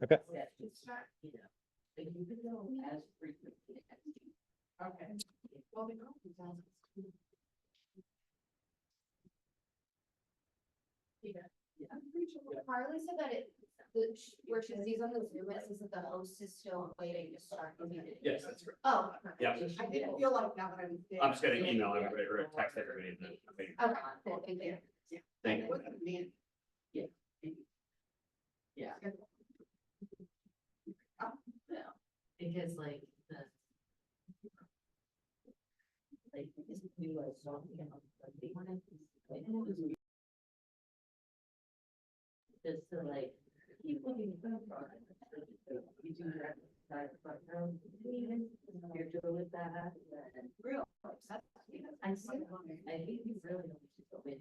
Okay. Okay. Well, I'm pretty sure Harley said that where she sees on the Zoom, it says that the host is still waiting to start the meeting. Yes, that's right. Oh. Yeah. I didn't feel like now that I'm. I'm just gonna email everybody or text everybody. And then, Okay, cool, thank you. thank you. Yeah. Because like the. Like, this new song, you know, like they wanted. Just to like, keep looking at the product. You do that, you're doing with that, and real. I see, I think you really don't go in.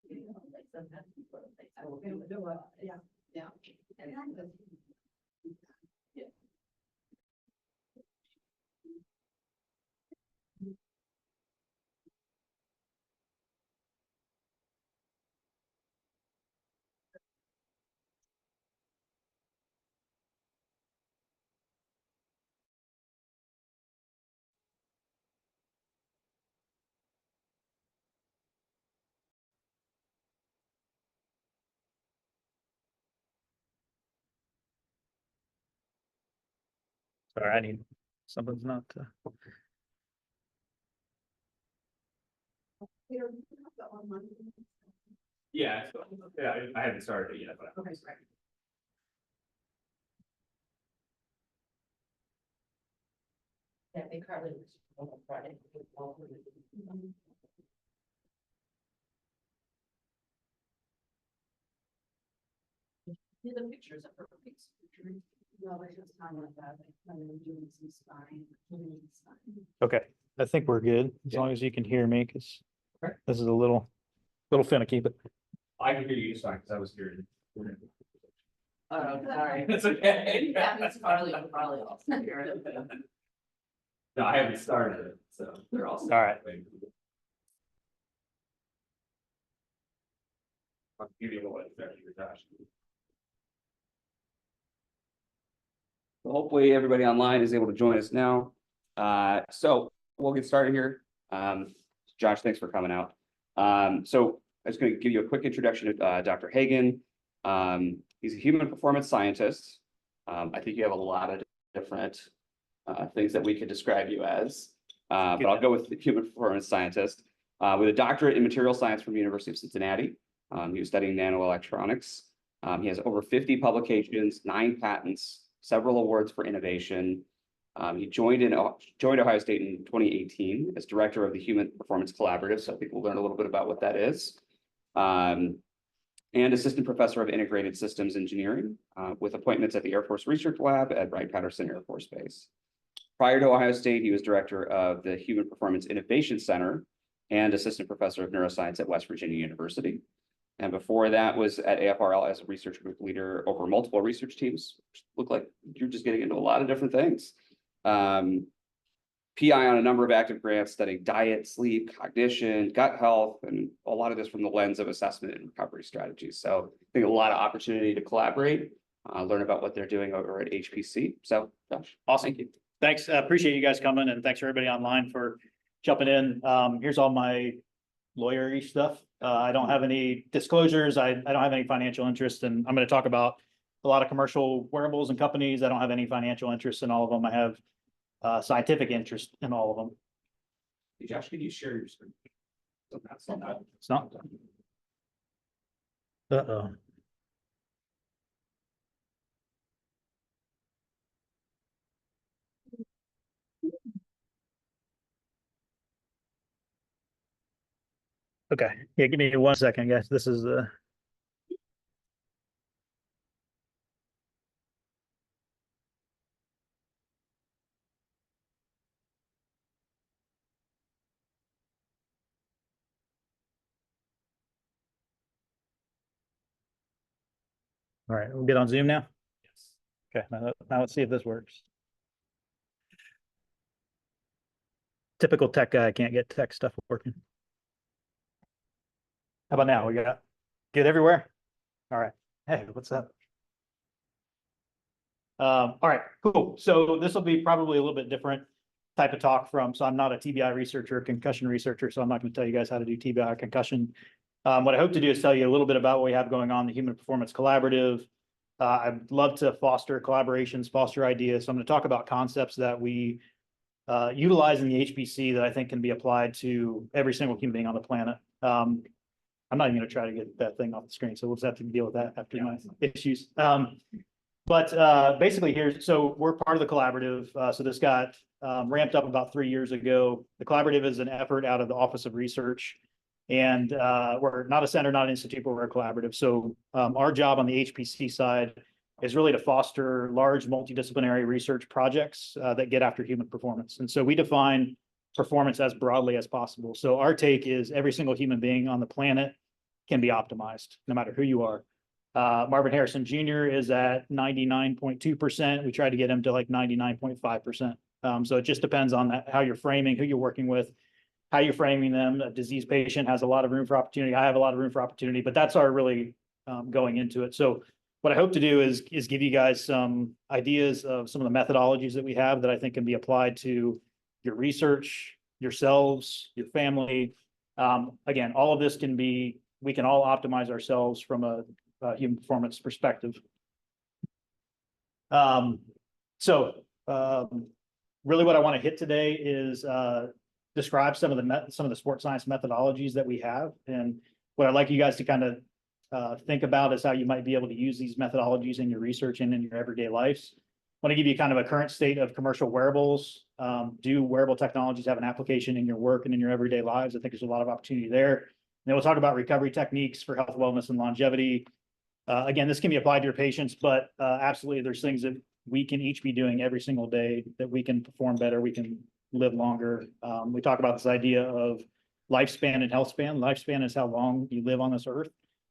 You know, like sometimes people are like, I will do it. Yeah. And then, Sorry, I need something's not. Peter, you have the online. Yeah, so, yeah, I haven't started it yet, but. Okay, right. yeah, they Carly was on Friday. See the pictures of her pics. No, I just kind of that. I'm doing some spine. Okay, I think we're good as long as you can hear me, because this is a little finicky, but I can hear you just fine because I was here. Oh, sorry. That's okay. Yeah, it's Carly also here. No, I haven't started it, so they're all. All right. I'll give you what it's actually attached. So hopefully everybody online is able to join us now. So we'll get started here. Josh, thanks for coming out. So I'm just going to give you a quick introduction to Dr. Hagen. He's a human performance scientist. I think you have a lot of different things that we could describe you as, but I'll go with the human performance scientist with a doctorate in material science from the University of Cincinnati. He was studying nanoelectronics. He has over 50 publications, 9 patents, several awards for innovation. He joined Ohio State in 2018 as director of the Human Performance Collaborative, so people learn a little bit about what that is. And assistant professor of integrated systems engineering with appointments at the Air Force Research Lab at Wright-Patterson Air Force Base. Prior to Ohio State, he was director of the Human Performance Innovation Center and assistant professor of neuroscience at West Virginia University. And before that was at AFRL as a research group leader over multiple research teams, which look like you're just getting into a lot of different things. PI on a number of active grants studying diet, sleep, cognition, gut health, and a lot of this from the lens of assessment and recovery strategies. So I think a lot of opportunity to collaborate, learn about what they're doing over at HPC. So Josh, awesome. thank you. Thanks. Appreciate you guys coming, and thanks for everybody online for jumping in. Here's all my lawyer-y stuff. I don't have any disclosures. I don't have any financial interest, and I'm going to talk about a lot of commercial wearables and companies. I don't have any financial interest in all of them. I have scientific interest in all of them. Hey, Josh, can you share your screen? It's not. Uh-oh. Okay, yeah, give me 1 second, guys. This is all right. We'll get on Zoom now. Yes. Okay, now let's see if this works. Typical tech guy can't get tech stuff working. How about now? We got good everywhere? All right. Hey, what's up? All right, cool. So this will be probably a little bit different type of talk so I'm not a TBI researcher, concussion researcher, so I'm not going to tell you guys how to do TBI concussion. What I hope to do is tell you a little bit about what we have going on, the Human Performance Collaborative. I'd love to foster collaborations, foster ideas. So I'm going to talk about concepts that we utilize in the HPC that I think can be applied to every single human being on the planet. I'm not even going to try to get that thing off the screen, so we'll just have to deal with that after my issues. But basically so we're part of the collaborative. So this got ramped up about 3 years ago. The collaborative is an effort out of the Office of Research. And we're not a center, not an institute, but we're a collaborative. So our job on the HPC side is really to foster large multidisciplinary research projects that get after human performance. And so we define performance as broadly as possible. So our take is every single human being on the planet can be optimized, no matter who you are. Marvin Harrison Jr. is at 99.2%. We try to get him to like 99.5%. So it just depends on how you're framing, who you're working with, how you're framing them. A disease patient has a lot of room for opportunity. I have a lot of room for opportunity, but that's our really going into it. So what I hope to do is give you guys some ideas of some of the methodologies that we have that I think can be applied to your research, yourselves, your family. Again, all of this we can all optimize ourselves from a human performance perspective. Really what I want to hit today is describe some of the sports science methodologies that we have. And what I'd like you guys to kind of think about is how you might be able to use these methodologies in your research and in your everyday lives. I want to give you kind of a current state of commercial wearables. Do wearable technologies have an application in your work and in your everyday lives? I think there's a lot of opportunity there. And then we'll talk about recovery techniques for health, wellness, and longevity. Again, this can be applied to your patients, but absolutely there's things that we can each be doing every single day that we can perform better, we can live longer. We talk about this idea of lifespan and health span. Lifespan is how long you live on this earth.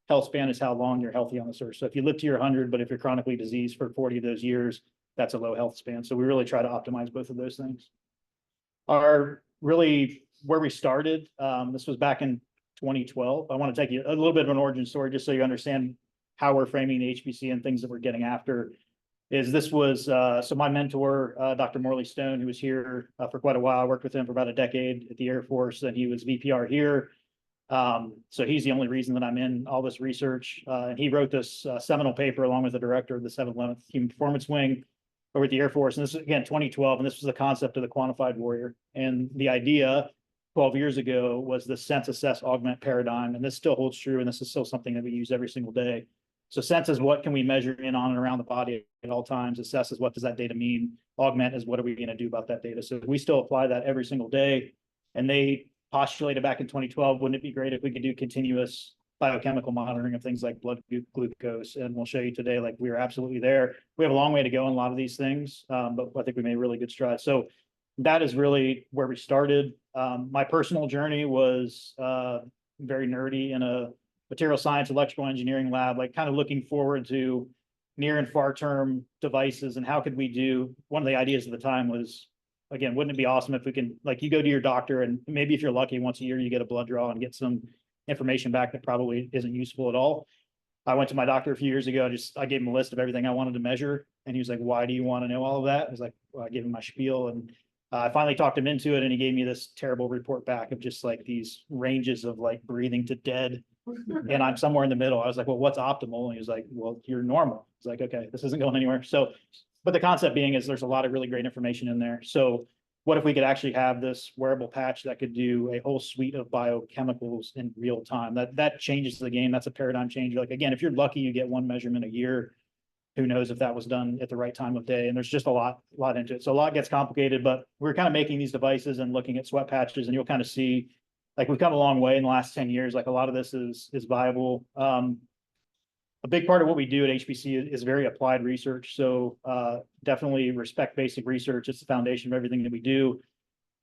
Health span is how long you're healthy on this earth. So if you live to your 100, but if you're chronically diseased for 40 of those years, that's a low health span. So we really try to optimize both of those things. Really where we started, this was back in 2012. I want to take you a little bit of an origin story just so you understand how we're framing the HPC and things that we're getting after. So my mentor, Dr. Morley Stone, who was here for quite a while. I worked with him for about a decade at the Air Force, and he was VPR here. So he's the only reason that I'm in all this research. And he wrote this seminal paper along with the director of the 711th Human Performance Wing over at the Air Force. And this is, again, 2012, and this was the concept of the quantified warrior. And the idea 12 years ago was the sense, assess, augment paradigm. And this still holds true, and this is still something that we use every single day. So sense is what can we measure in, on, and around the body at all times. Assess is what does that data mean. Augment is what are we going to do about that data. So we still apply that every single day. And they postulated back in 2012, wouldn't it be great if we could do continuous biochemical monitoring of things like blood glucose? And we'll show you today, like we're absolutely there. We have a long way to go in a lot of these things, but I think we made really good strides. So that is really where we started. My personal journey was very nerdy in a material science, electrical engineering lab, like kind of looking forward to near and far term devices and how could we do. One of the ideas at the time was, again, wouldn't it be awesome if we can, like, you go to your doctor and maybe if you're lucky once a year, you get a blood draw and get some information back that probably isn't useful at all. I went to my doctor a few years ago. I gave him a list of everything I wanted to measure. And he was like, why do you want to know all of that? I was like, well, I gave him my spiel, and I finally talked him into it. And he gave me this terrible report back of just like these ranges of like breathing to dead. And I'm somewhere in the middle. I was like, well, what's optimal? And he was like, well, you're normal. It's like, okay, this isn't going anywhere. So, but the concept being is there's a lot of really great information in there. So what if we could actually have this wearable patch that could do a whole suite of biochemicals in real time? That changes the game. That's a paradigm changer. Like, again, if you're lucky, you get one measurement a year. Who knows if that was done at the right time of day? And there's just a lot into it. So a lot gets complicated, but we're kind of making these devices and looking at sweat patches, and you'll kind of see, like, we've come a long way in the last 10 years. Like, a lot of this is viable. A big part of what we do at HPC is very applied research. So definitely respect basic research. It's the foundation of everything that we do.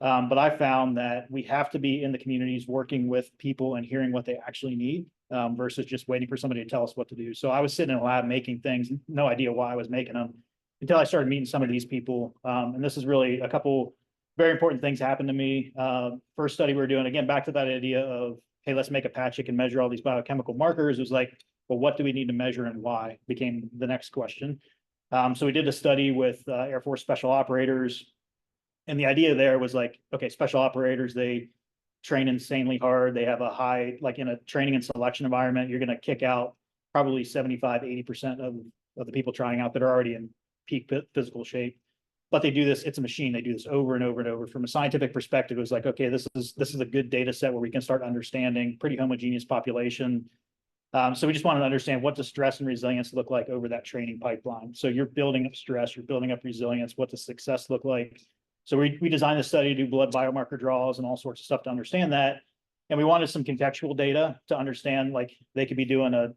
But I found that we have to be in the communities working with people and hearing what they actually need versus just waiting for somebody to tell us what to do. So I was sitting in a lab making things, no idea why I was making them, until I started meeting some of these people. And this is really a couple very important things happened to me. First study we were doing, again, back to that idea of, hey, let's make a patch that can measure all these biochemical markers. It was like, but what do we need to measure and why became the next question. So we did a study with Air Force special operators. And the idea there was like, okay, special operators, they train insanely hard. They have a high, like in a training and selection environment, you're going to kick out probably 75-80% of the people trying out that are already in peak physical shape. But they do this, it's a machine. They do this over and over and over. From a scientific perspective, it was like, okay, this is a good data set where we can start understanding pretty homogeneous population. So we just wanted to understand, what does stress and resilience look like over that training pipeline? So you're building up stress, you're building up resilience. What does success look like? So we designed the study to do blood biomarker draws and all sorts of stuff to understand that. And we wanted some contextual data to understand, like they could be doing a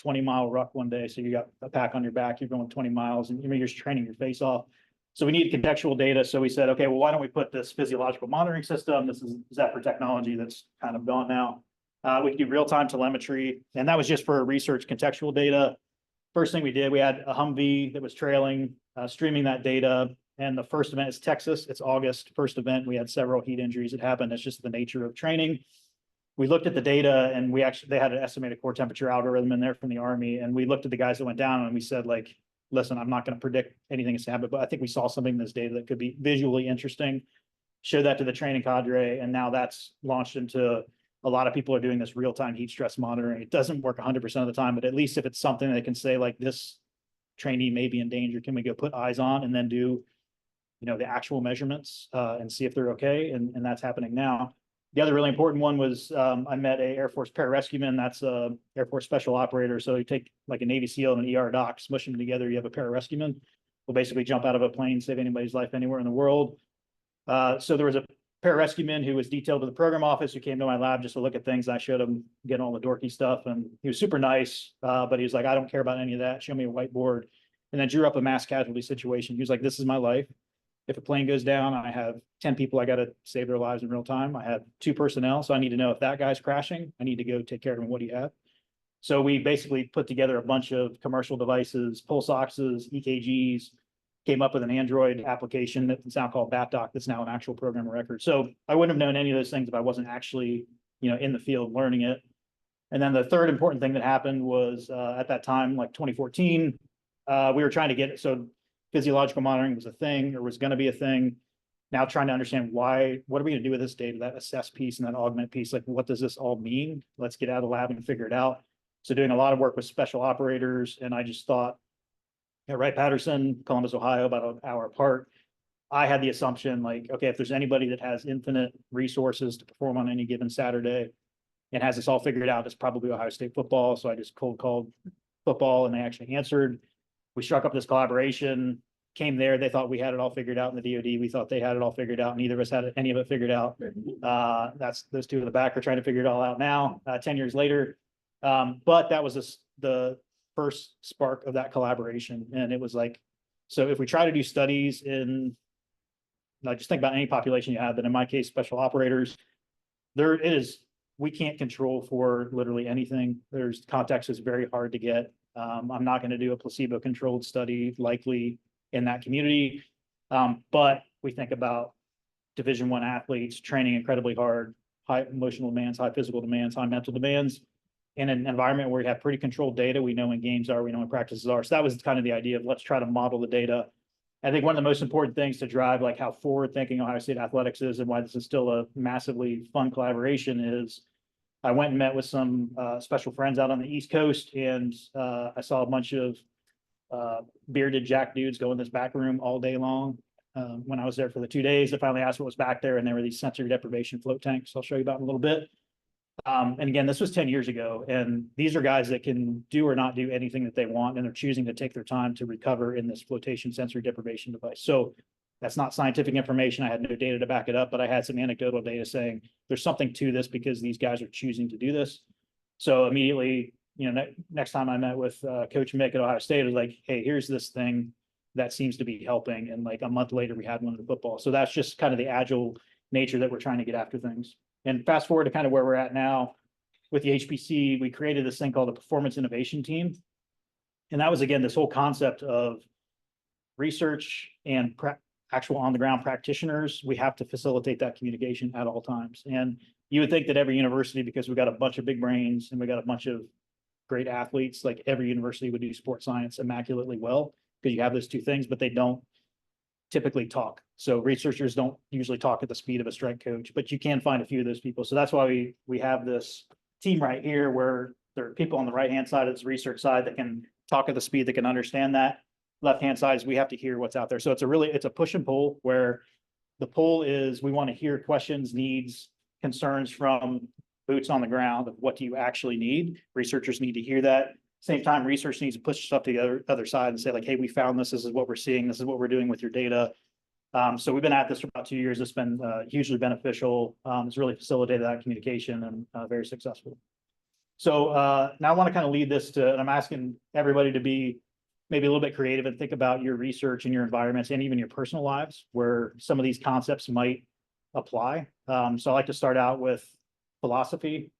20-mile ruck one day. So you got a pack on your back, you're going 20 miles and you're just training your face off. So we need contextual data. So we said, okay, well, why don't we put this physiological monitoring system? This is Zephyr technology that's kind of gone now. We can do real-time telemetry. And that was just for research contextual data. First thing we did, we had a Humvee that was trailing, streaming that data. And the first event is Texas. It's August. First event, we had several heat injuries that happened. It's just the nature of training. We looked at the data and they had an estimated core temperature algorithm in there from the Army. And we looked at the guys that went down and we said, like, listen, I'm not going to predict anything that's happened, but I think we saw something in this data that could be visually interesting. Show that to the training cadre. And now that's launched into a lot of people are doing this real-time heat stress monitoring. It doesn't work 100% of the time, but at least if it's something they can say, like, this trainee may be in danger, can we go put eyes on and then do, the actual measurements and see if they're okay. And that's happening now. The other really important one was I met a Air Force pararescueman. That's a Air Force special operator. So you take like a Navy SEAL and an ER doc, smush them together. You have a pararescueman. Will basically jump out of a plane, save anybody's life anywhere in the world. So there was a pararescueman who was detailed to the program office who came to my lab just to look at things. I showed him getting all the dorky stuff, and he was super nice. But he was like, I don't care about any of that. Show me a whiteboard, and then drew up a mass casualty situation. He was like, this is my life. If a plane goes down, I have 10 people I got to save their lives in real time. I have 2 personnel, so I need to know if that guy's crashing. I need to go take care of him. What do you have? So we basically put together a bunch of commercial devices, pulse oxes, EKGs, came up with an Android application that's now called BatDoc. That's now an actual program of record. So I wouldn't have known any of those things if I wasn't actually, in the field learning it. And then the third important thing that happened was at that time, like 2014, we were trying to get it. So physiological monitoring was a thing, or was going to be a thing. Now trying to understand what are we going to do with this data, that assess piece and that augment piece? Like, what does this all mean? Let's get out of the lab and figure it out. So doing a lot of work with special operators. And I just thought, at Wright-Patterson, Columbus, Ohio, about an hour apart, I had the assumption, like, okay, if there's anybody that has infinite resources to perform on any given Saturday and has this all figured out, it's probably Ohio State football. So I just cold called football and they actually answered. We struck up this collaboration, came there. They thought we had it all figured out in the DoD. We thought they had it all figured out. Neither of us had any of it figured out. That's those two in the back are trying to figure it all out now, 10 years later. But that was the first spark of that collaboration. And it was like, so if we try to do studies in, just think about any population you have, but in my case, special operators, we can't control for literally anything. Context is very hard to get. I'm not going to do a placebo-controlled study likely in that community. But we think about Division I athletes training incredibly hard, high emotional demands, high physical demands, high mental demands, in an environment where we have pretty controlled data. We know when games are, we know when practices are. So that was kind of the idea of, let's try to model the data. I think one of the most important things to drive like how forward-thinking Ohio State athletics is and why this is still a massively fun collaboration is I went and met with some special friends out on the East Coast, and I saw a bunch of bearded jack dudes go in this back room all day long. When I was there for the 2 days, I finally asked what was back there, and there were these sensory deprivation float tanks. I'll show you about in a little bit. And again, this was 10 years ago, and these are guys that can do or not do anything that they want, and they're choosing to take their time to recover in this flotation sensory deprivation device. So that's not scientific information. I had no data to back it up, but I had some anecdotal data saying there's something to this because these guys are choosing to do this. So immediately, next time I met with Coach Mick at Ohio State, I was like, hey, here's this thing that seems to be helping. And like a month later, we had one in the football. So that's just kind of the agile nature that we're trying to get after things. And fast forward to kind of where we're at now with the HPC, we created this thing called the Performance Innovation Team. And that was, again, this whole concept of research and actual on-the-ground practitioners. We have to facilitate that communication at all times. And you would think that every university, because we've got a bunch of big brains and we got a bunch of great athletes, like every university would do sports science immaculately well, because you have those two things, but they don't typically talk. So researchers don't usually talk at the speed of a strength coach, but you can find a few of those people. So that's why we have this team right here where there are people on the right-hand side of this research side that can talk at the speed, that can understand that. Left-hand side is we have to hear what's out there. So it's a push and pull, where the pull is we want to hear questions, needs, concerns from boots on the ground of what do you actually need. Researchers need to hear that. Same time, research needs to push stuff to the other side and say like, hey, we found this. This is what we're seeing. This is what we're doing with your data. So we've been at this for about 2 years. It's been hugely beneficial. It's really facilitated that communication and very successful. So now I want to kind of lead this to, and I'm asking everybody to be maybe a little bit creative and think about your research and your environments and even your personal lives where some of these concepts might apply. So I like to start out with philosophy.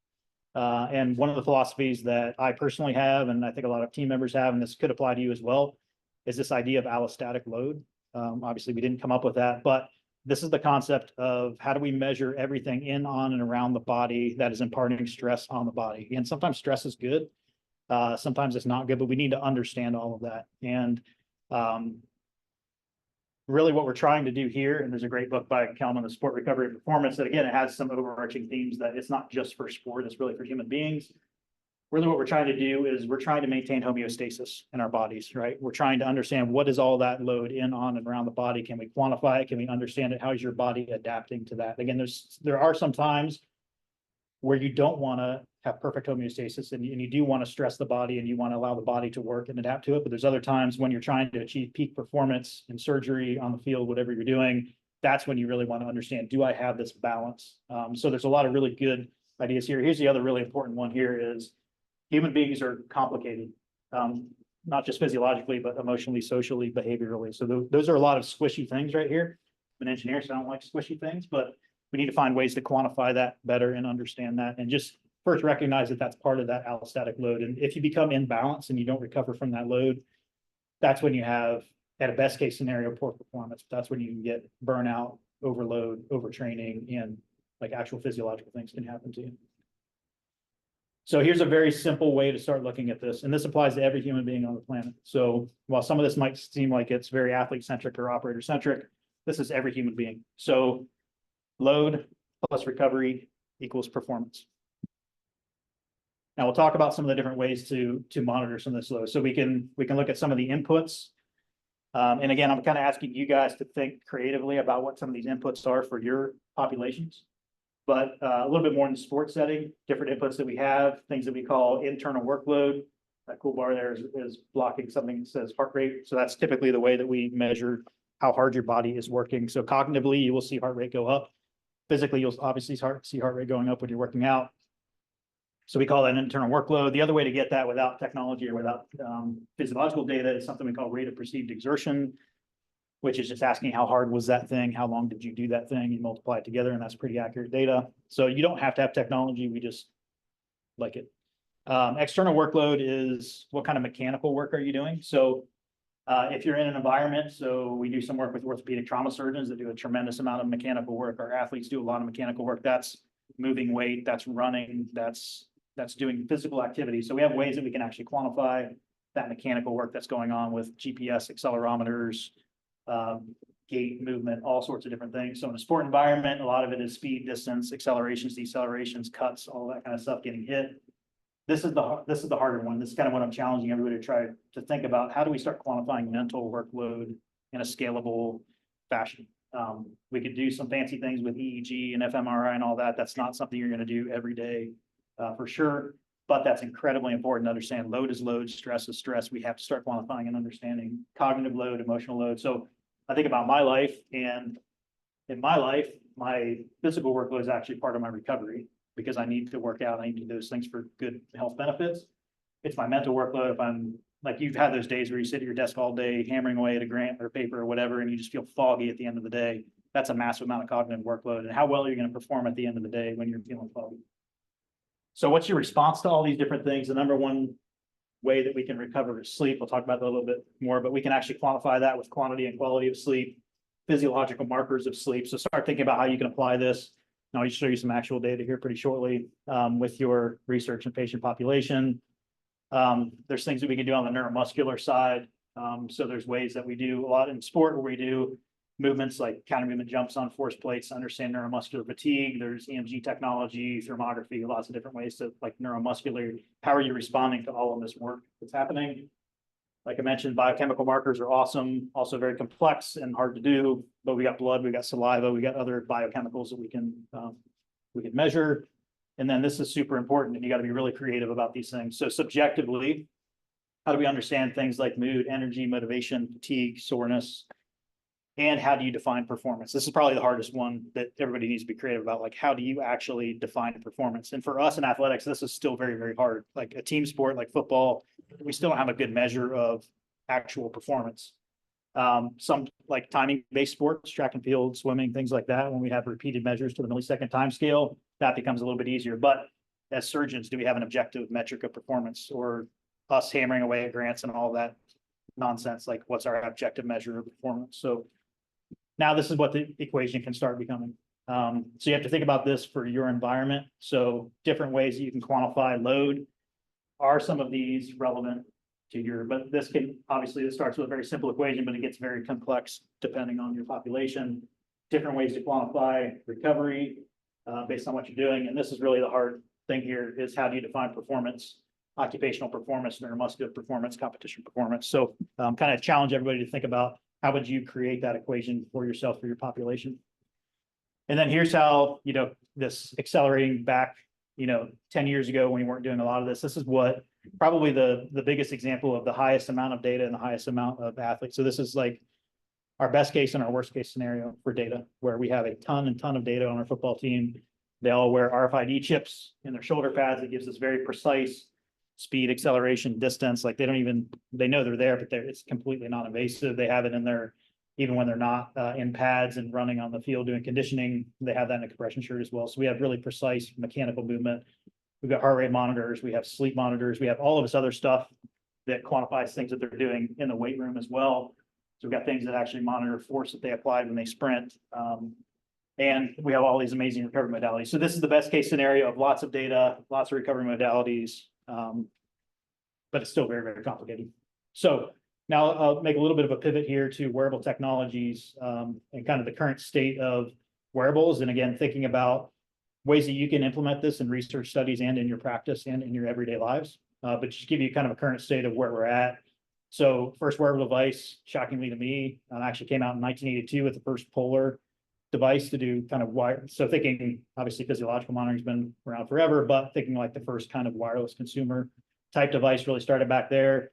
And one of the philosophies that I personally have, and I think a lot of team members have, and this could apply to you as well, is this idea of allostatic load. Obviously, we didn't come up with that, but this is the concept of how do we measure everything in, on, and around the body that is imparting stress on the body. And sometimes stress is good. Sometimes it's not good, but we need to understand all of that. And really what we're trying to do here, and there's a great book by Kelman, The Sport Recovery and Performance, that again, it has some overarching themes that it's not just for sport, it's really for human beings. Really what we're trying to do is we're trying to maintain homeostasis in our bodies, right? We're trying to understand what is all that load in, on, and around the body. Can we quantify it? Can we understand it? How is your body adapting to that? Again, there are some times where you don't want to have perfect homeostasis and you do want to stress the body and you want to allow the body to work and adapt to it. But there's other times when you're trying to achieve peak performance in surgery, on the field, whatever you're doing, that's when you really want to understand, do I have this balance? So there's a lot of really good ideas here. Here's the other really important one here is human beings are complicated, not just physiologically, but emotionally, socially, behaviorally. So those are a lot of squishy things right here. I'm an engineer, so I don't like squishy things, but we need to find ways to quantify that better and understand that and just first recognize that that's part of that allostatic load. And if you become imbalanced and you don't recover from that load, that's when you have, at a best case scenario, poor performance. That's when you can get burnout, overload, overtraining, and like actual physiological things can happen to you. So here's a very simple way to start looking at this. And this applies to every human being on the planet. So while some of this might seem like it's very athlete centric or operator centric, this is every human being. So load plus recovery equals performance. Now we'll talk about some of the different ways to monitor some of this load. So we can look at some of the inputs. And again, I'm kind of asking you guys to think creatively about what some of these inputs are for your populations. But a little bit more in the sports setting, different inputs that we have, things that we call internal workload. That cool bar there is blocking something that says heart rate. So that's typically the way that we measure how hard your body is working. So cognitively, you will see heart rate go up. Physically, you'll obviously see heart rate going up when you're working out. So we call that internal workload. The other way to get that without technology or without physiological data is something we call rate of perceived exertion, which is just asking how hard was that thing? How long did you do that thing? You multiply it together and that's pretty accurate data. So you don't have to have technology. We just like it. External workload is what kind of mechanical work are you doing? So if you're in an environment, so we do some work with orthopedic trauma surgeons that do a tremendous amount of mechanical work. Our athletes do a lot of mechanical work. That's moving weight, that's running, that's doing physical activity. So we have ways that we can actually quantify that mechanical work that's going on with GPS, accelerometers, gait movement, all sorts of different things. So in a sport environment, a lot of it is speed, distance, accelerations, decelerations, cuts, all that kind of stuff getting hit. This is the harder one. This is kind of what I'm challenging everybody to try to think about. How do we start quantifying mental workload in a scalable fashion? We could do some fancy things with EEG and fMRI and all that. That's not something you're going to do every day for sure, but that's incredibly important to understand. Load is load, stress is stress. We have to start quantifying and understanding cognitive load, emotional load. So I think about my life, and in my life, my physical workload is actually part of my recovery because I need to work out. I need to do those things for good health benefits. It's my mental workload. If I'm like, you've had those days where you sit at your desk all day, hammering away at a grant or paper or whatever, and you just feel foggy at the end of the day. That's a massive amount of cognitive workload. And how well are you going to perform at the end of the day when you're feeling foggy? So what's your response to all these different things? The number one way that we can recover is sleep. We'll talk about that a little bit more, but we can actually quantify that with quantity and quality of sleep, physiological markers of sleep. So start thinking about how you can apply this. And I'll show you some actual data here pretty shortly with your research and patient population. There's things that we can do on the neuromuscular side. So there's ways that we do a lot in sport where we do movements like counter movement jumps on force plates to understand neuromuscular fatigue. There's EMG technology, thermography, lots of different ways to like neuromuscular. How are you responding to all of this work that's happening? Like I mentioned, biochemical markers are awesome, also very complex and hard to do, but we got blood, we got saliva, we got other biochemicals that we can measure. And then this is super important, and you got to be really creative about these things. So subjectively, how do we understand things like mood, energy, motivation, fatigue, soreness? And how do you define performance? This is probably the hardest one that everybody needs to be creative about. Like, how do you actually define performance? And for us in athletics, this is still very, very hard. Like a team sport like football, we still don't have a good measure of actual performance. Some like timing-based sports, track and field, swimming, things like that, when we have repeated measures to the millisecond time scale, that becomes a little bit easier. But as surgeons, do we have an objective metric of performance, or us hammering away at grants and all that nonsense? Like, what's our objective measure of performance? So now this is what the equation can start becoming. So you have to think about this for your environment. So different ways that you can quantify load. Are some of these relevant to your, but this can, obviously this starts with a very simple equation, but it gets very complex depending on your population. Different ways to quantify recovery based on what you're doing. And this is really the hard thing here, is how do you define performance, occupational performance, neuromuscular performance, competition performance. So kind of challenge everybody to think about how would you create that equation for yourself, for your population. And then here's how, this accelerating back, 10 years ago when we weren't doing a lot of this, this is what probably the biggest example of the highest amount of data and the highest amount of athletes. So this is like our best case and our worst case scenario for data, where we have a ton of data on our football team. They all wear RFID chips in their shoulder pads. It gives us very precise speed, acceleration, distance. Like they know they're there, but it's completely non-invasive. They have it in their, even when they're not in pads and running on the field doing conditioning, they have that in a compression shirt as well. So we have really precise mechanical movement. We've got heart rate monitors, we have sleep monitors, we have all of this other stuff that quantifies things that they're doing in the weight room as well. So we've got things that actually monitor force that they apply when they sprint. And we have all these amazing recovery modalities. So this is the best case scenario of lots of data, lots of recovery modalities, but it's still very, very complicated. So now I'll make a little bit of a pivot here to wearable technologies and kind of the current state of wearables. And again, thinking about ways that you can implement this in research studies and in your practice and in your everyday lives, but just give you kind of a current state of where we're at. So first wearable device, shockingly to me, actually came out in 1982 with the first polar device to do kind of wire. So thinking, obviously physiological monitoring has been around forever, but thinking like the first kind of wireless consumer type device really started back there.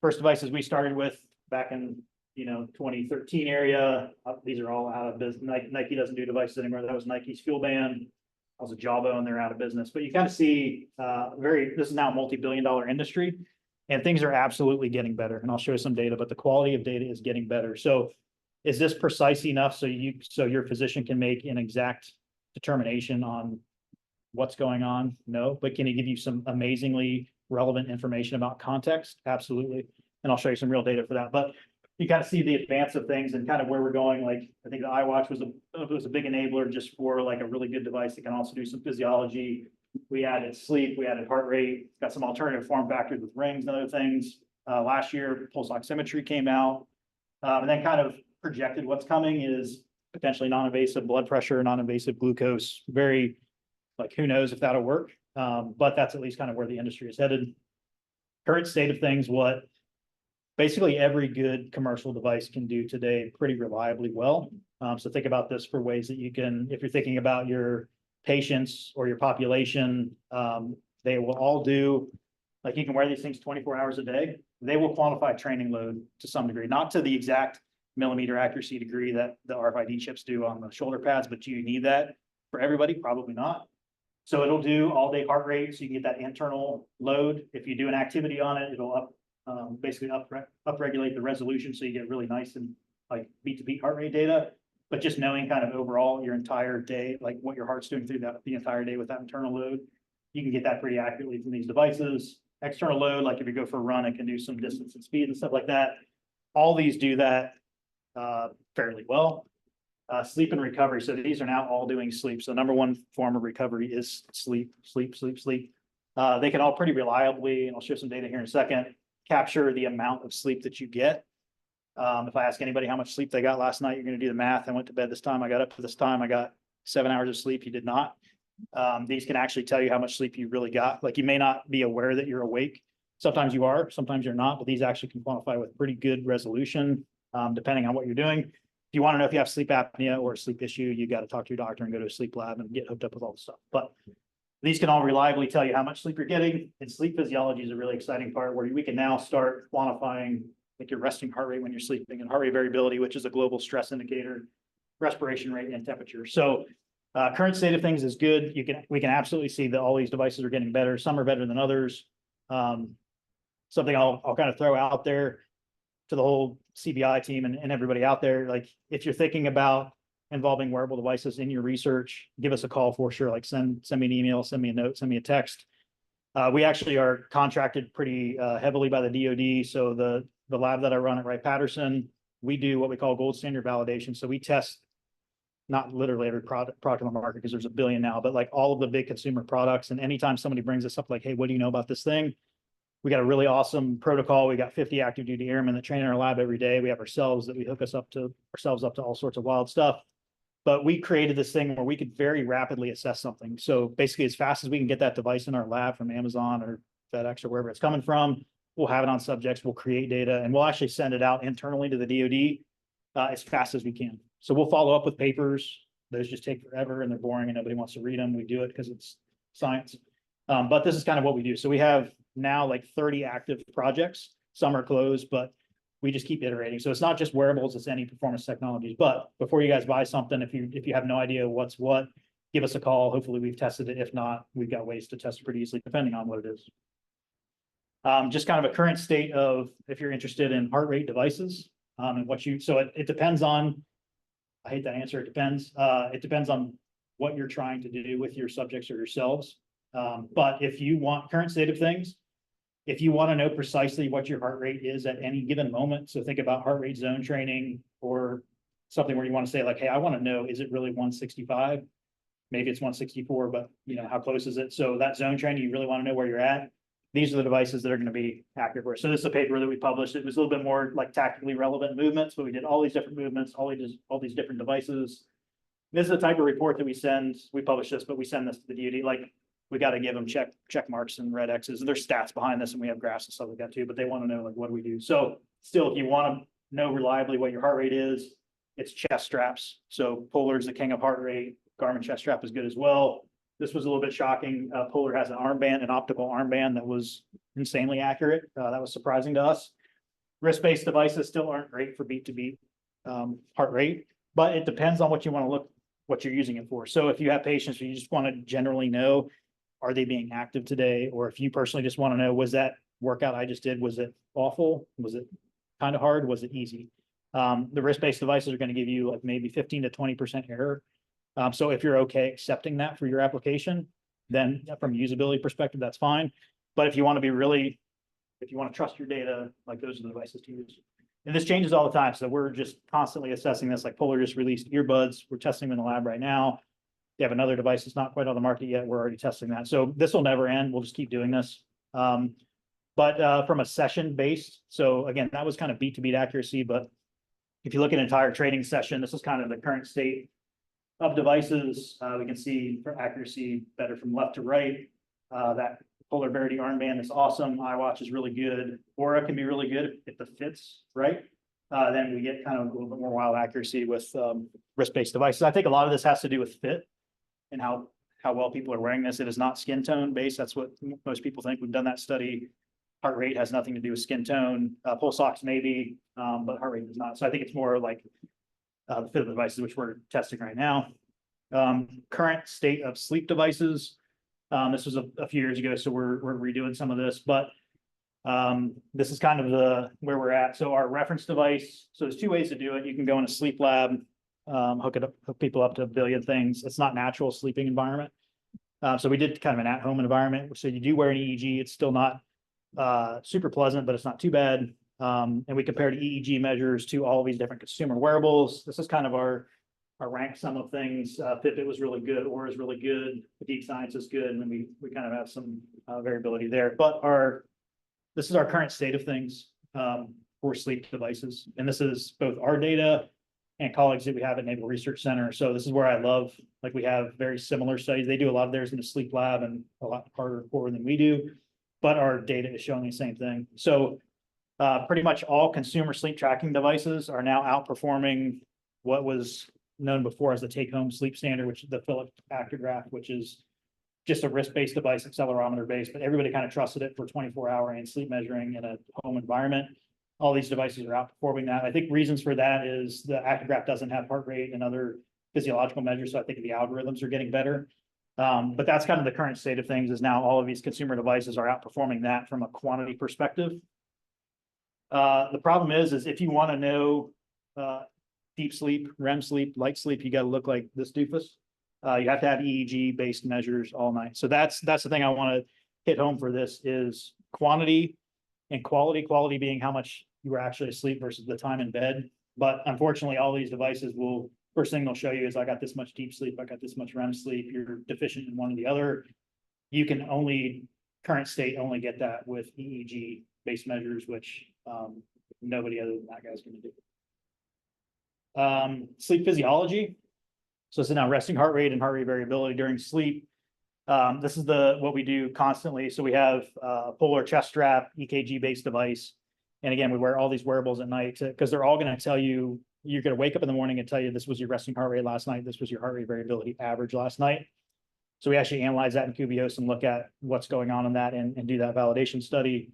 First devices we started with back in 2013 area. These are all out of business. Nike doesn't do devices anymore. That was Nike's Fuel Band. That was a Jawbone, they're out of business. But you kind of see this is now a multi-billion-dollar industry, and things are absolutely getting better. And I'll show you some data, but the quality of data is getting better. So is this precise enough so your physician can make an exact determination on what's going on? No, but can it give you some amazingly relevant information about context? Absolutely. And I'll show you some real data for that. But you kind of see the advance of things and kind of where we're going. Like I think the iWatch was a big enabler just for like a really good device that can also do some physiology. We added sleep, we added heart rate, got some alternative form factors with rings and other things. Last year, pulse oximetry came out, and then kind of projected what's coming is potentially non-invasive blood pressure, non-invasive glucose. Very like, who knows if that'll work, but that's at least kind of where the industry is headed. Current state of things, what basically every good commercial device can do today pretty reliably well. So think about this for ways that you can, if you're thinking about your patients or your population, they will all do, like you can wear these things 24 hours a day. They will quantify training load to some degree, not to the exact millimeter accuracy degree that the RFID chips do on the shoulder pads, but do you need that for everybody? Probably not. So it'll do all day heart rate, so you can get that internal load. If you do an activity on it, it'll basically upregulate the resolution, so you get really nice and like beat to beat heart rate data. But just knowing kind of overall your entire day, like what your heart's doing through the entire day with that internal load, you can get that pretty accurately from these devices. External load, like if you go for a run, it can do some distance and speed and stuff like that. All these do that fairly well. Sleep and recovery. So these are now all doing sleep. So number one form of recovery is sleep. They can all pretty reliably, and I'll show some data here in a second, capture the amount of sleep that you get. If I ask anybody how much sleep they got last night, you're going to do the math. I went to bed this time. I got up to this time. I got 7 hours of sleep. You did not. These can actually tell you how much sleep you really got. Like, you may not be aware that you're awake. Sometimes you are, sometimes you're not, but these actually can quantify with pretty good resolution, depending on what you're doing. If you want to know if you have sleep apnea or a sleep issue, you got to talk to your doctor and go to a sleep lab and get hooked up with all the stuff. But these can all reliably tell you how much sleep you're getting. And sleep physiology is a really exciting part where we can now start quantifying like your resting heart rate when you're sleeping, and heart rate variability, which is a global stress indicator, respiration rate, and temperature. So current state of things is good. We can absolutely see that all these devices are getting better. Some are better than others. Something I'll kind of throw out there to the whole CBI team and everybody out there. Like, if you're thinking about involving wearable devices in your research, give us a call for sure. Like, send me an email, send me a note, send me a text. We actually are contracted pretty heavily by the DoD. So the lab that I run at Wright-Patterson, we do what we call gold standard validation. So we test not literally every product on the market, because there's a billion now, but like all of the big consumer products. And anytime somebody brings us up like, hey, what do you know about this thing? We got a really awesome protocol. We got 50 active duty airmen that train in our lab every day. We have ourselves that we hook ourselves up to all sorts of wild stuff. But we created this thing where we could very rapidly assess something. So basically, as fast as we can get that device in our lab from Amazon or FedEx or wherever it's coming from, we'll have it on subjects, we'll create data, and we'll actually send it out internally to the DoD as fast as we can. So we'll follow up with papers. Those just take forever and they're boring and nobody wants to read them. We do it because it's science. But this is kind of what we do. So we have now like 30 active projects. Some are closed, but we just keep iterating. So it's not just wearables, it's any performance technologies. But before you guys buy something, if you have no idea what's what, give us a call. Hopefully we've tested it. If not, we've got ways to test it pretty easily, depending on what it is. Just kind of a current state of, if you're interested in heart rate devices, and so it depends on, I hate that answer, it depends on what you're trying to do with your subjects or yourselves. But if you want current state of things, if you want to know precisely what your heart rate is at any given moment, so think about heart rate zone training or something where you want to say like, hey, I want to know, is it really 165? Maybe it's 164, but how close is it? So that zone training, you really want to know where you're at. These are the devices that are going to be accurate for us. So this is a paper that we published. It was a little bit more like tactically relevant movements, but we did all these different movements, all these different devices. This is the type of report that we send. We publish this, but we send this to the DoD. Like, we got to give them check marks and red X's. There's stats behind this, and we have graphs and stuff like that too. But they want to know like, what do we do? So still, if you want to know reliably what your heart rate is, it's chest straps. So Polar's the king of heart rate. Garmin chest strap is good as well. This was a little bit shocking. Polar has an armband, an optical armband that was insanely accurate. That was surprising to us. Wrist-based devices still aren't great for beat-to-beat heart rate, but it depends on what you want to what you're using it for. So if you have patients who you just want to generally know, are they being active today? Or if you personally just want to know, was that workout I just did, was it awful? Was it kind of hard? Was it easy? The wrist-based devices are going to give you like maybe 15 to 20% error. So if you're okay accepting that for your application, then from a usability perspective, that's fine. But if you want to if you want to trust your data, like those are the devices to use. And this changes all the time. So we're just constantly assessing this. Like Polar just released earbuds. We're testing them in the lab right now. They have another device that's not quite on the market yet. We're already testing that. So this will never end. We'll just keep doing this. But from a session based, so again, that was kind of beat to beat accuracy. But if you look at an entire training session, this is kind of the current state of devices. We can see for accuracy better from left to right. That Polar Verity armband is awesome. iWatch is really good. Aura can be really good if the fit's right. Then we get kind of a little bit more wild accuracy with wrist-based devices. I think a lot of this has to do with fit and how well people are wearing this. It is not skin tone based. That's what most people think. We've done that study. Heart rate has nothing to do with skin tone. Pulse ox maybe, but heart rate does not. So I think it's more like the fit of the devices, which we're testing right now. Current state of sleep devices. This was a few years ago, so we're redoing some of this, but this is kind of where we're at. So our reference device, so there's two ways to do it. You can go in a sleep lab, hook people up to a billion things. It's not natural sleeping environment. So we did kind of an at-home environment. So you do wear an EEG. It's still not super pleasant, but it's not too bad. And we compared EEG measures to all of these different consumer wearables. This is kind of our rank some of things. Fitbit was really good, Aura is really good, Fatigue Science is good, and then we kind of have some variability there. But this is our current state of things for sleep devices. And this is both our data and colleagues that we have at Naval Research Center. So this is where I love, like we have very similar studies. They do a lot of theirs in the sleep lab and a lot harder core than we do, but our data is showing the same thing. So pretty much all consumer sleep tracking devices are now outperforming what was known before as the take-home sleep standard, which is the Philips Actigraph, which is just a wrist-based device, accelerometer-based, but everybody kind of trusted it for 24-hour and sleep measuring in a home environment. All these devices are outperforming that. I think reasons for that is the Actigraph doesn't have heart rate and other physiological measures, so I think the algorithms are getting better. But that's kind of the current state of things, is now all of these consumer devices are outperforming that from a quantity perspective. The problem is if you want to know deep sleep, REM sleep, light sleep, you got to look like this doofus. You have to have EEG based measures all night. So that's the thing I want to hit home for this is quantity and quality. Quality being how much you were actually asleep versus the time in bed. But unfortunately, all these devices will, first thing they'll show you is I got this much deep sleep, I got this much REM sleep, you're deficient in one or the other. You can only, current state, only get that with EEG based measures, which nobody other than that guy's going to do. Sleep physiology. So this is now resting heart rate and heart rate variability during sleep. This is what we do constantly. So we have a polar chest strap, EKG based device. And again, we wear all these wearables at night because they're all going to tell you, you're going to wake up in the morning and tell you this was your resting heart rate last night. This was your heart rate variability average last night. So we actually analyze that in Cuvios and look at what's going on in that and do that validation study.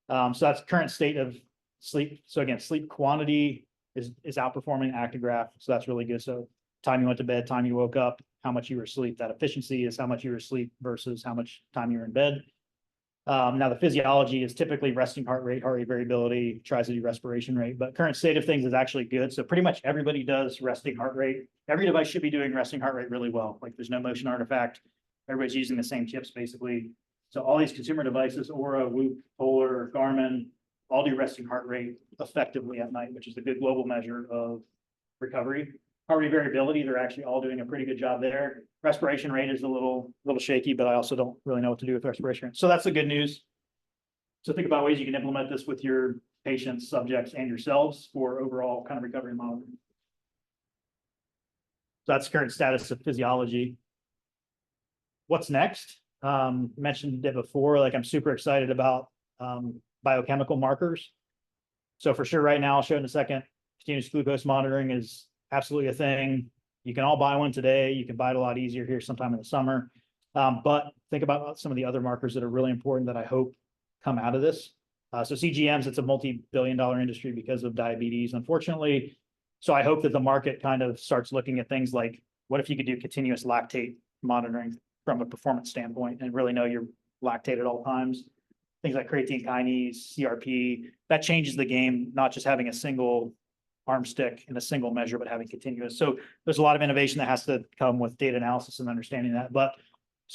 So that's current state of sleep. So again, sleep quantity is outperforming Actigraph. So that's really good. So time you went to bed, time you woke up, how much you were asleep. That efficiency is how much you were asleep versus how much time you're in bed. Now the physiology is typically resting heart rate variability, tries to do respiration rate, but current state of things is actually good. So pretty much everybody does resting heart rate. Every device should be doing resting heart rate really well. Like there's no motion artifact. Everybody's using the same chips basically. So all these consumer devices, Aura, Whoop, Polar, Garmin, all do resting heart rate effectively at night, which is a good global measure of recovery. Heart rate variability, they're actually all doing a pretty good job there. Respiration rate is a little shaky, but I also don't really know what to do with respiration rate. So that's the good news. So think about ways you can implement this with your patients, subjects, and yourselves for overall kind of recovery monitoring. So that's current status of physiology. What's next? Mentioned it before, like I'm super excited about biochemical markers. So for sure right now, I'll show in a second, continuous glucose monitoring is absolutely a thing. You can all buy one today. You can buy it a lot easier here sometime in the summer. But think about some of the other markers that are really important that I hope come out of this. So CGMs, it's a multi-billion-dollar industry because of diabetes, unfortunately. So I hope that the market kind of starts looking at things like, what if you could do continuous lactate monitoring from a performance standpoint and really know your lactate at all times? Things like creatine kinase, CRP, that changes the game, not just having a single arm stick in a single measure, but having continuous. So there's a lot of innovation that has to come with data analysis and understanding that, but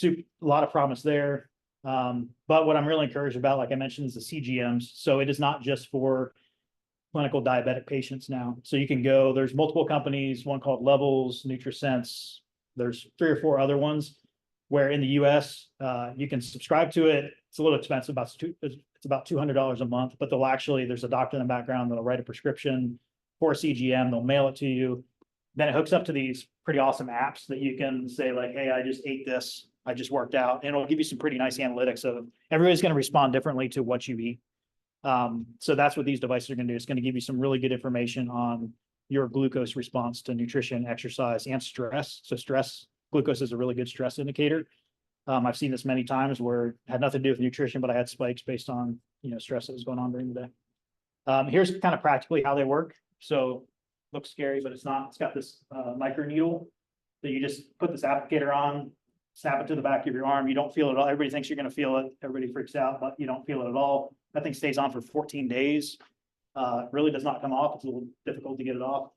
a lot of promise there. But what I'm really encouraged about, like I mentioned, is the CGMs. So it is not just for clinical diabetic patients now. So you can go, there's multiple companies, one called Levels, NutriSense. There's 3 or 4 other ones where in the US, you can subscribe to it. It's a little expensive, it's about $200 a month, but there's a doctor in the background that'll write a prescription for a CGM, they'll mail it to you. Then it hooks up to these pretty awesome apps that you can say like, hey, I just ate this, I just worked out, and it'll give you some pretty nice analytics of everybody's going to respond differently to what you eat. So that's what these devices are going to do. It's going to give you some really good information on your glucose response to nutrition, exercise, and stress. So glucose is a really good stress indicator. I've seen this many times where it had nothing to do with nutrition, but I had spikes based on stress that was going on during the day. Here's kind of practically how they work. So looks scary, but it's not. It's got this micro needle that you just put this applicator on, snap it to the back of your arm. You don't feel it at all. Everybody thinks you're going to feel it. Everybody freaks out, but you don't feel it at all. That thing stays on for 14 days. Really does not come off. It's a little difficult to get it off.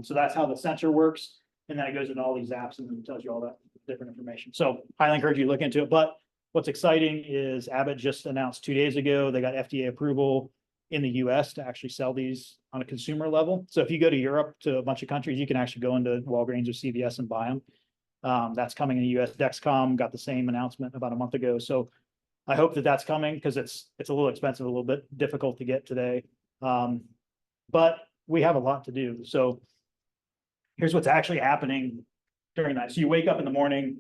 So that's how the sensor works. And then it goes into all these apps and then it tells you all that different information. So highly encourage you to look into it. But what's exciting is Abbott just announced 2 days ago, they got FDA approval in the US to actually sell these on a consumer level. So if you go to Europe, to a bunch of countries, you can actually go into Walgreens or CVS and buy them. That's coming in the US. Dexcom got the same announcement about a month ago. So I hope that that's coming because it's a little expensive, a little bit difficult to get today. But we have a lot to do. So here's what's actually happening during that. So you wake up in the morning,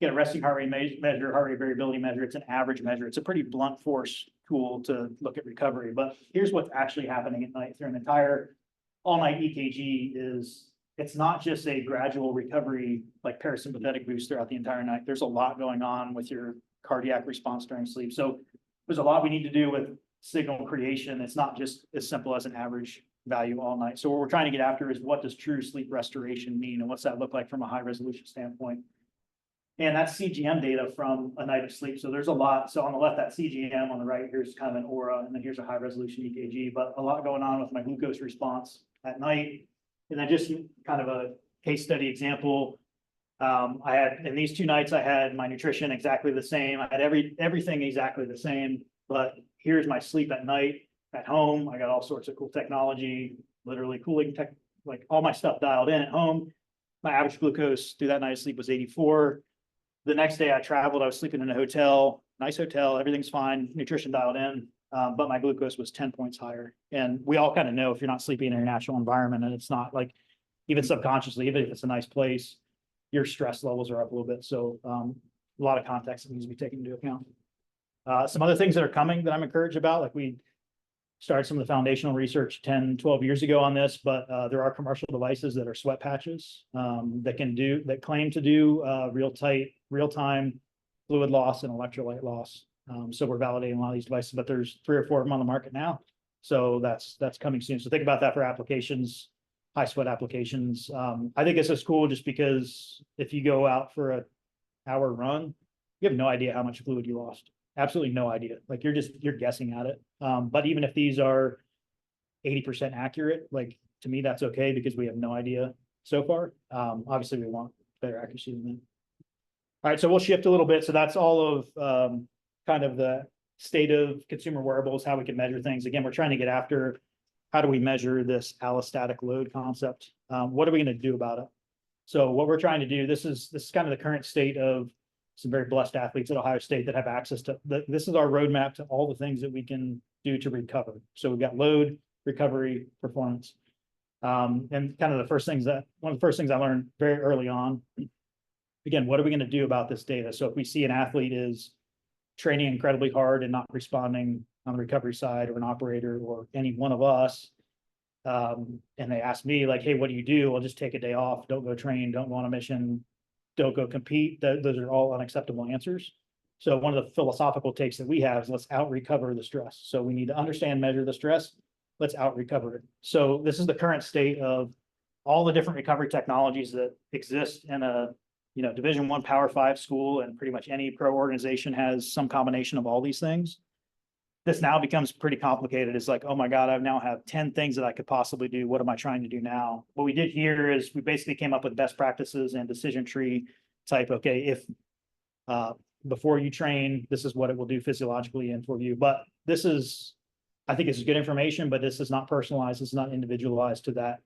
get a resting heart rate measure, heart rate variability measure. It's an average measure. It's a pretty blunt force tool to look at recovery. But here's what's actually happening at night through an entire all-night EKG is it's not just a gradual recovery, like parasympathetic boost throughout the entire night. There's a lot going on with your cardiac response during sleep. So there's a lot we need to do with signal creation. It's not just as simple as an average value all night. So what we're trying to get after is what does true sleep restoration mean and what's that look like from a high resolution standpoint? And that's CGM data from a night of sleep. So there's a lot. So on the left, that CGM, on the right, here's kind of an aura, and then here's a high resolution EKG, but a lot going on with my glucose response at night. And then just kind of a case study example. I had, in these 2 nights, I had my nutrition exactly the same. I had everything exactly the same, but here's my sleep at night at home. I got all sorts of cool technology, literally cooling tech, like all my stuff dialed in at home. My average glucose through that night of sleep was 84. The next day I traveled, I was sleeping in a hotel, nice hotel, everything's fine, nutrition dialed in, but my glucose was 10 points higher. And we all kind of know if you're not sleeping in a natural environment and it's not like, even subconsciously, even if it's a nice place, your stress levels are up a little bit. So a lot of context that needs to be taken into account. Some other things that are coming that I'm encouraged about, like we started some of the foundational research 10, 12 years ago on this, but there are commercial devices that are sweat patches that claim to do real-time fluid loss and electrolyte loss. So we're validating a lot of these devices, but there's 3 or 4 of them on the market now. So that's coming soon. So think about that for applications, high sweat applications. I think this is cool just because if you go out for an hour run, you have no idea how much fluid you lost. Absolutely no idea. Like you're guessing at it. But even if these are 80% accurate, like to me, that's okay because we have no idea so far. Obviously we want better accuracy than that. All right, so we'll shift a little bit. So that's all of kind of the state of consumer wearables, how we can measure things. Again, we're trying to get after how do we measure this allostatic load concept? What are we going to do about it? So what we're trying to do, this is kind of the current state of some very blessed athletes at Ohio State that have access to this is our roadmap to all the things that we can do to recover. So we've got load, recovery, performance. And kind of one of the first things I learned very early on, again, what are we going to do about this data? So if we see an athlete is training incredibly hard and not responding on the recovery side, or an operator or any one of us, and they ask me like, hey, what do you do? I'll just take a day off, don't go train, don't go on a mission, don't go compete. Those are all unacceptable answers. So one of the philosophical takes that we have is let's out recover the stress. So we need to understand, measure the stress. Let's out recover it. So this is the current state of all the different recovery technologies that exist in a Division I Power 5 school, and pretty much any pro organization has some combination of all these things. This now becomes pretty complicated. It's like, oh my God, I now have 10 things that I could possibly do. What am I trying to do now? What we did here is we basically came up with best practices and decision tree type. Okay, if before you train, this is what it will do physiologically and for you. But I think this is good information, but this is not personalized. It's not individualized to that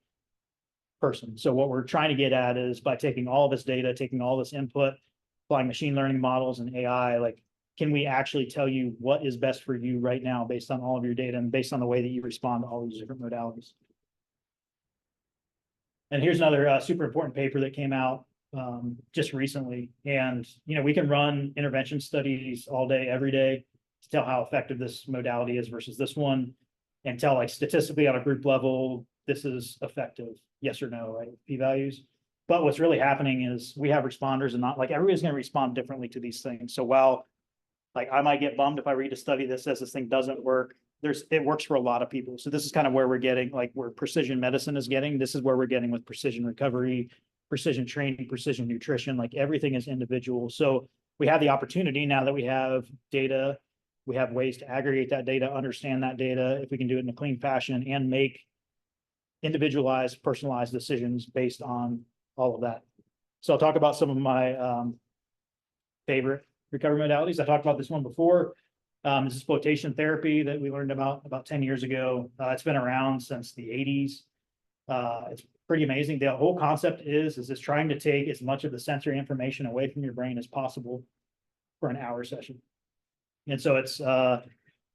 person. So what we're trying to get at is by taking all this data, taking all this input, applying machine learning models and AI, like, can we actually tell you what is best for you right now based on all of your data and based on the way that you respond to all these different modalities? And here's another super important paper that came out just recently. And, we can run intervention studies all day, every day to tell how effective this modality is versus this one, and tell like statistically on a group level, this is effective, yes or no, right? P-values. But what's really happening is we have responders, and not like everybody's going to respond differently to these things. So while like I might get bummed if I read a study that says this thing doesn't work, it works for a lot of people. So this is kind of where we're getting, like where precision medicine is getting. This is where we're getting with precision recovery, precision training, precision nutrition, like everything is individual. So we have the opportunity now that we have data, we have ways to aggregate that data, understand that data, if we can do it in a clean fashion and make individualized, personalized decisions based on all of that. So I'll talk about some of my favorite recovery modalities. I talked about this one before. This is flotation therapy that we learned about 10 years ago. It's been around since the 80s. It's pretty amazing. The whole concept is it's trying to take as much of the sensory information away from your brain as possible for an hour session. And so it's about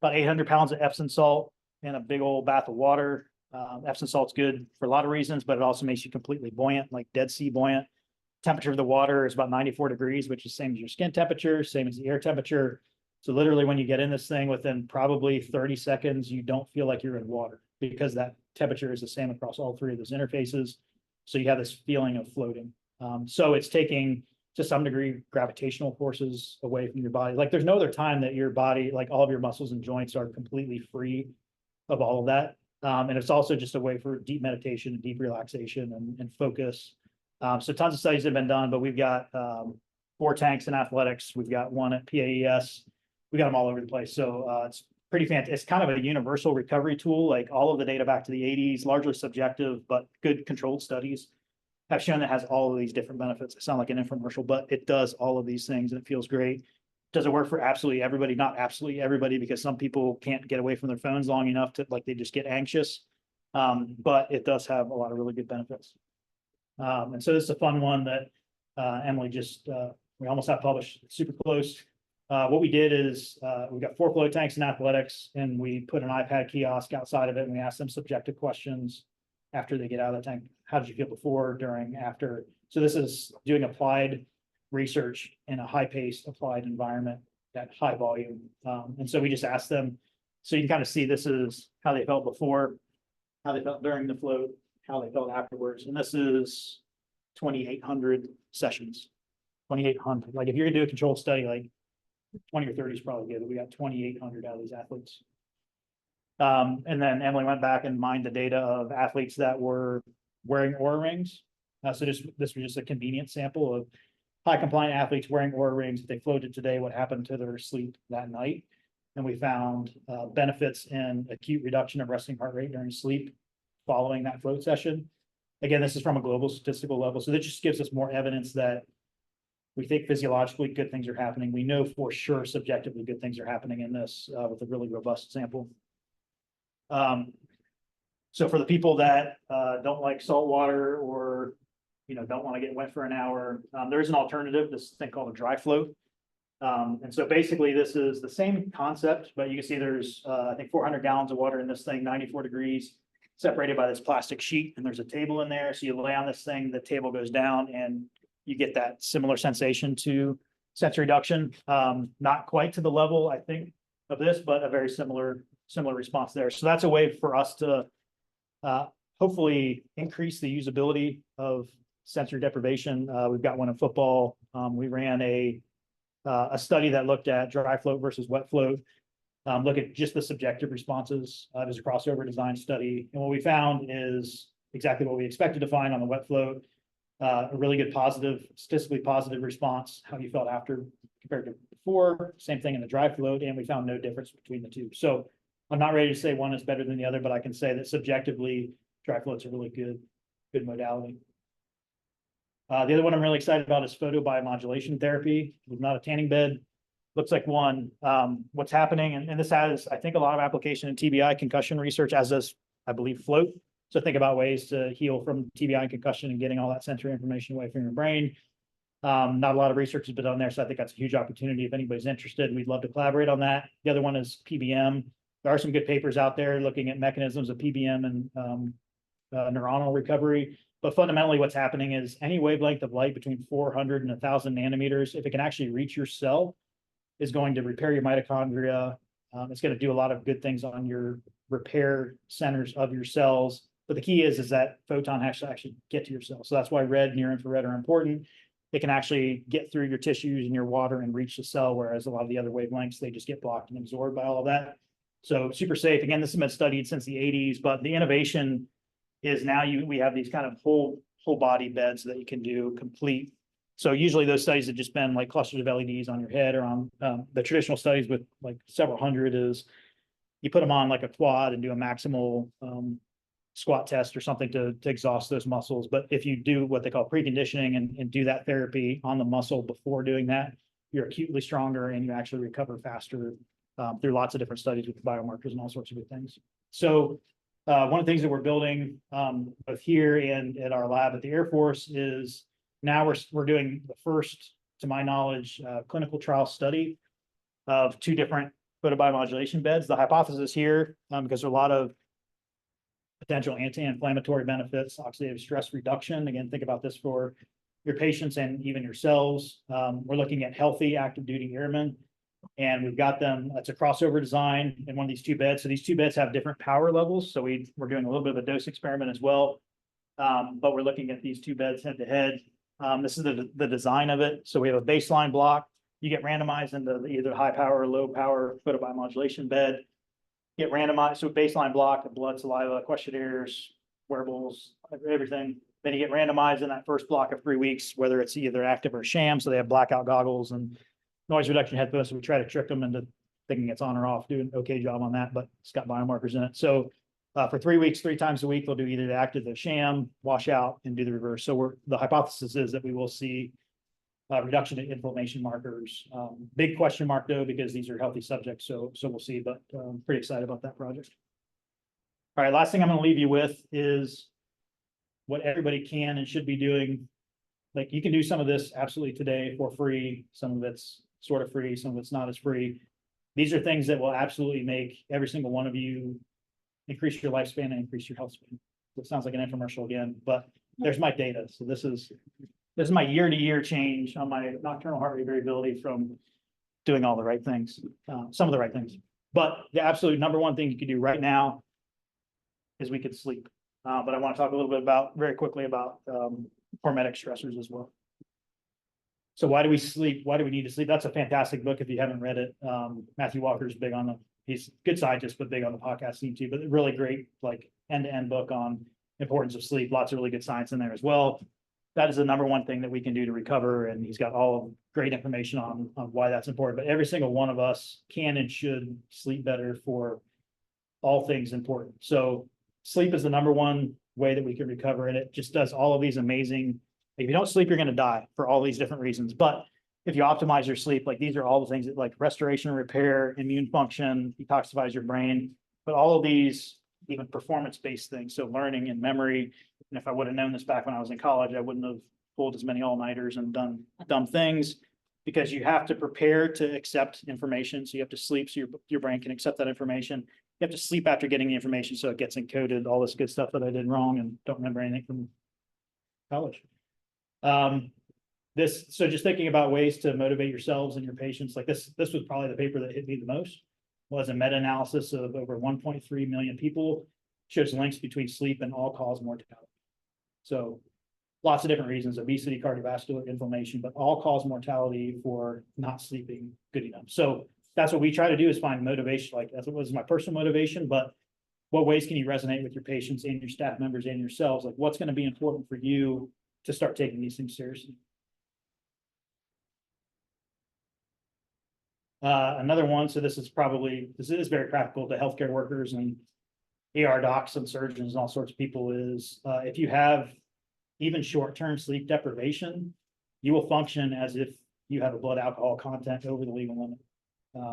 800 pounds of Epsom salt and a big old bath of water. Epsom salt's good for a lot of reasons, but it also makes you completely buoyant, like Dead Sea buoyant. Temperature of the water is about 94 degrees, which is same as your skin temperature, same as the air temperature. So literally when you get in this thing within probably 30 seconds, you don't feel like you're in water because that temperature is the same across all three of those interfaces. So you have this feeling of floating. So it's taking to some degree gravitational forces away from your body. Like there's no other time that your body, like all of your muscles and joints are completely free of all of that. And it's also just a way for deep meditation, deep relaxation and focus. So tons of studies have been done, but we've got 4 tanks in athletics. We've got 1 at PAES. We got them all over the place. So it's pretty fantastic. It's kind of a universal recovery tool. Like all of the data back to the 80s, largely subjective, but good controlled studies have shown that has all of these different benefits. I sound like an infomercial, but it does all of these things and it feels great. Does it work for absolutely everybody? Not absolutely everybody, because some people can't get away from their phones long enough to like they just get anxious. But it does have a lot of really good benefits. And so this is a fun one that Emily just we almost have published. It's super close. What we did is we got 4 float tanks in athletics, and we put an iPad kiosk outside of it, and we asked them subjective questions after they get out of the tank. How did you feel before, during, after? So this is doing applied research in a high-paced applied environment at high volume. And so we just asked them, so you can kind of see this is how they felt before, how they felt during the float, how they felt afterwards. And this is 2,800 sessions, 2,800. Like if you're gonna do a controlled study, like 20 or 30 is probably good. We got 2,800 out of these athletes. And then Emily went back and mined the data of athletes that were wearing Oura rings. So this was just a convenient sample of high compliant athletes wearing Oura rings. If they floated today, what happened to their sleep that night? And we found benefits in acute reduction of resting heart rate during sleep following that float session. Again, this is from a global statistical level. So that just gives us more evidence that we think physiologically good things are happening. We know for sure subjectively good things are happening in this with a really robust sample. So for the people that don't like salt water or don't want to get wet for an hour, there's an alternative, this thing called a dry float. And so basically this is the same concept, but you can see there's I think 400 gallons of water in this thing, 94 degrees, separated by this plastic sheet, and there's a table in there. So you lay on this thing, the table goes down, and you get that similar sensation to sensory reduction. Not quite to the level, I think, of this, but a very similar response there. So that's a way for us to hopefully increase the usability of sensory deprivation. We've got one in football. We ran a study that looked at dry float versus wet float. Look at just the subjective responses. It was a crossover design study. And what we found is exactly what we expected to find on the wet float. A really good statistically positive response, how you felt after compared to before, same thing in the dry float, and we found no difference between the two. So I'm not ready to say one is better than the other, but I can say that subjectively, dry float's a really good modality. The other one I'm really excited about is photobiomodulation therapy. It's not a tanning bed, looks like one. What's happening, and this has, I think, a lot of application in TBI concussion research, as does, I believe, float. So think about ways to heal from TBI and concussion and getting all that sensory information away from your brain. Not a lot of research has been done there, so I think that's a huge opportunity. If anybody's interested, we'd love to collaborate on that. The other one is PBM. There are some good papers out there looking at mechanisms of PBM and neuronal recovery. But fundamentally, what's happening is any wavelength of light between 400 and 1,000 nanometers, if it can actually reach your cell, is going to repair your mitochondria. It's going to do a lot of good things on your repair centers of your cells. But the key is that photon has to actually get to your cell. So that's why red, near infrared are important. It can actually get through your tissues and your water and reach the cell, whereas a lot of the other wavelengths, they just get blocked and absorbed by all of that. So super safe. Again, this has been studied since the 80s, but the innovation is now we have these kind of whole body beds that you can do complete. So usually those studies have just been like clusters of LEDs on your head or on the traditional studies with like several hundred is you put them on like a quad and do a maximal squat test or something to exhaust those muscles. But if you do what they call preconditioning and do that therapy on the muscle before doing that, you're acutely stronger and you actually recover faster through lots of different studies with biomarkers and all sorts of good things. So one of the things that we're building both here and at our lab at the Air Force is now we're doing the first, to my knowledge, clinical trial study of 2 different photobiomodulation beds. The hypothesis here, because there are a lot of potential anti-inflammatory benefits, oxidative stress reduction. Again, think about this for your patients and even yourselves. We're looking at healthy active duty airmen, and we've got them, it's a crossover design in one of these 2 beds. So these 2 beds have different power levels. So we're doing a little bit of a dose experiment as well. But we're looking at these 2 beds head to head. This is the design of it. So we have a baseline block. You get randomized into either high power or low power photobiomodulation bed. Get randomized, so baseline block of blood, saliva, questionnaires, wearables, everything. Then you get randomized in that first block of 3 weeks, whether it's either active or sham. So they have blackout goggles and noise reduction headphones. So we try to trick them into thinking it's on or off, doing an okay job on that, but it's got biomarkers in it. So for 3 weeks, 3 times a week, they'll do either the active, the sham, wash out, and do the reverse. So the hypothesis is that we will see reduction in inflammation markers. Big question mark though, because these are healthy subjects. So we'll see, but pretty excited about that project. All right, last thing I'm going to leave you with is what everybody can and should be doing. Like you can do some of this absolutely today for free. Some of it's sort of free, some of it's not as free. These are things that will absolutely make every single one of you increase your lifespan and increase your health span. It sounds like an infomercial again, but there's my data. So this is my year-to-year change on my nocturnal heart rate variability from doing all the right things, some of the right things. But the absolute number one thing you can do right now is we could sleep. But I want to talk a little bit very quickly about hormetic stressors as well. So why do we sleep? Why do we need to sleep? That's a fantastic book if you haven't read it. Matthew Walker's big on he's a good scientist, but big on the podcast scene too. But really great, like end-to-end book on importance of sleep. Lots of really good science in there as well. That is the number one thing that we can do to recover. And he's got all great information on why that's important. But every single one of us can and should sleep better for all things important. So sleep is the number one way that we can recover. And it just does all of these amazing, if you don't sleep, you're going to die for all these different reasons. But if you optimize your sleep, like these are all the things that like restoration, repair, immune function, detoxifies your brain, but all of these even performance-based things. So learning and memory. And if I would have known this back when I was in college, I wouldn't have pulled as many all-nighters and done dumb things, because you have to prepare to accept information. So you have to sleep so your brain can accept that information. You have to sleep after getting the information so it gets encoded, all this good stuff that I did wrong and don't remember anything from college. So just thinking about ways to motivate yourselves and your patients, like this was probably the paper that hit me the most. Was a meta-analysis of over 1.3 million people, shows links between sleep and all-cause mortality. So lots of different reasons: obesity, cardiovascular, inflammation, but all-cause mortality for not sleeping good enough. So that's what we try to do, is find motivation. Like that's what was my personal motivation, but what ways can you resonate with your patients and your staff members and yourselves? Like what's going to be important for you to start taking these things seriously? Another one, so this is very practical to healthcare workers and ER docs and surgeons and all sorts of people, is if you have even short-term sleep deprivation, you will function as if you have a blood alcohol content over the legal limit.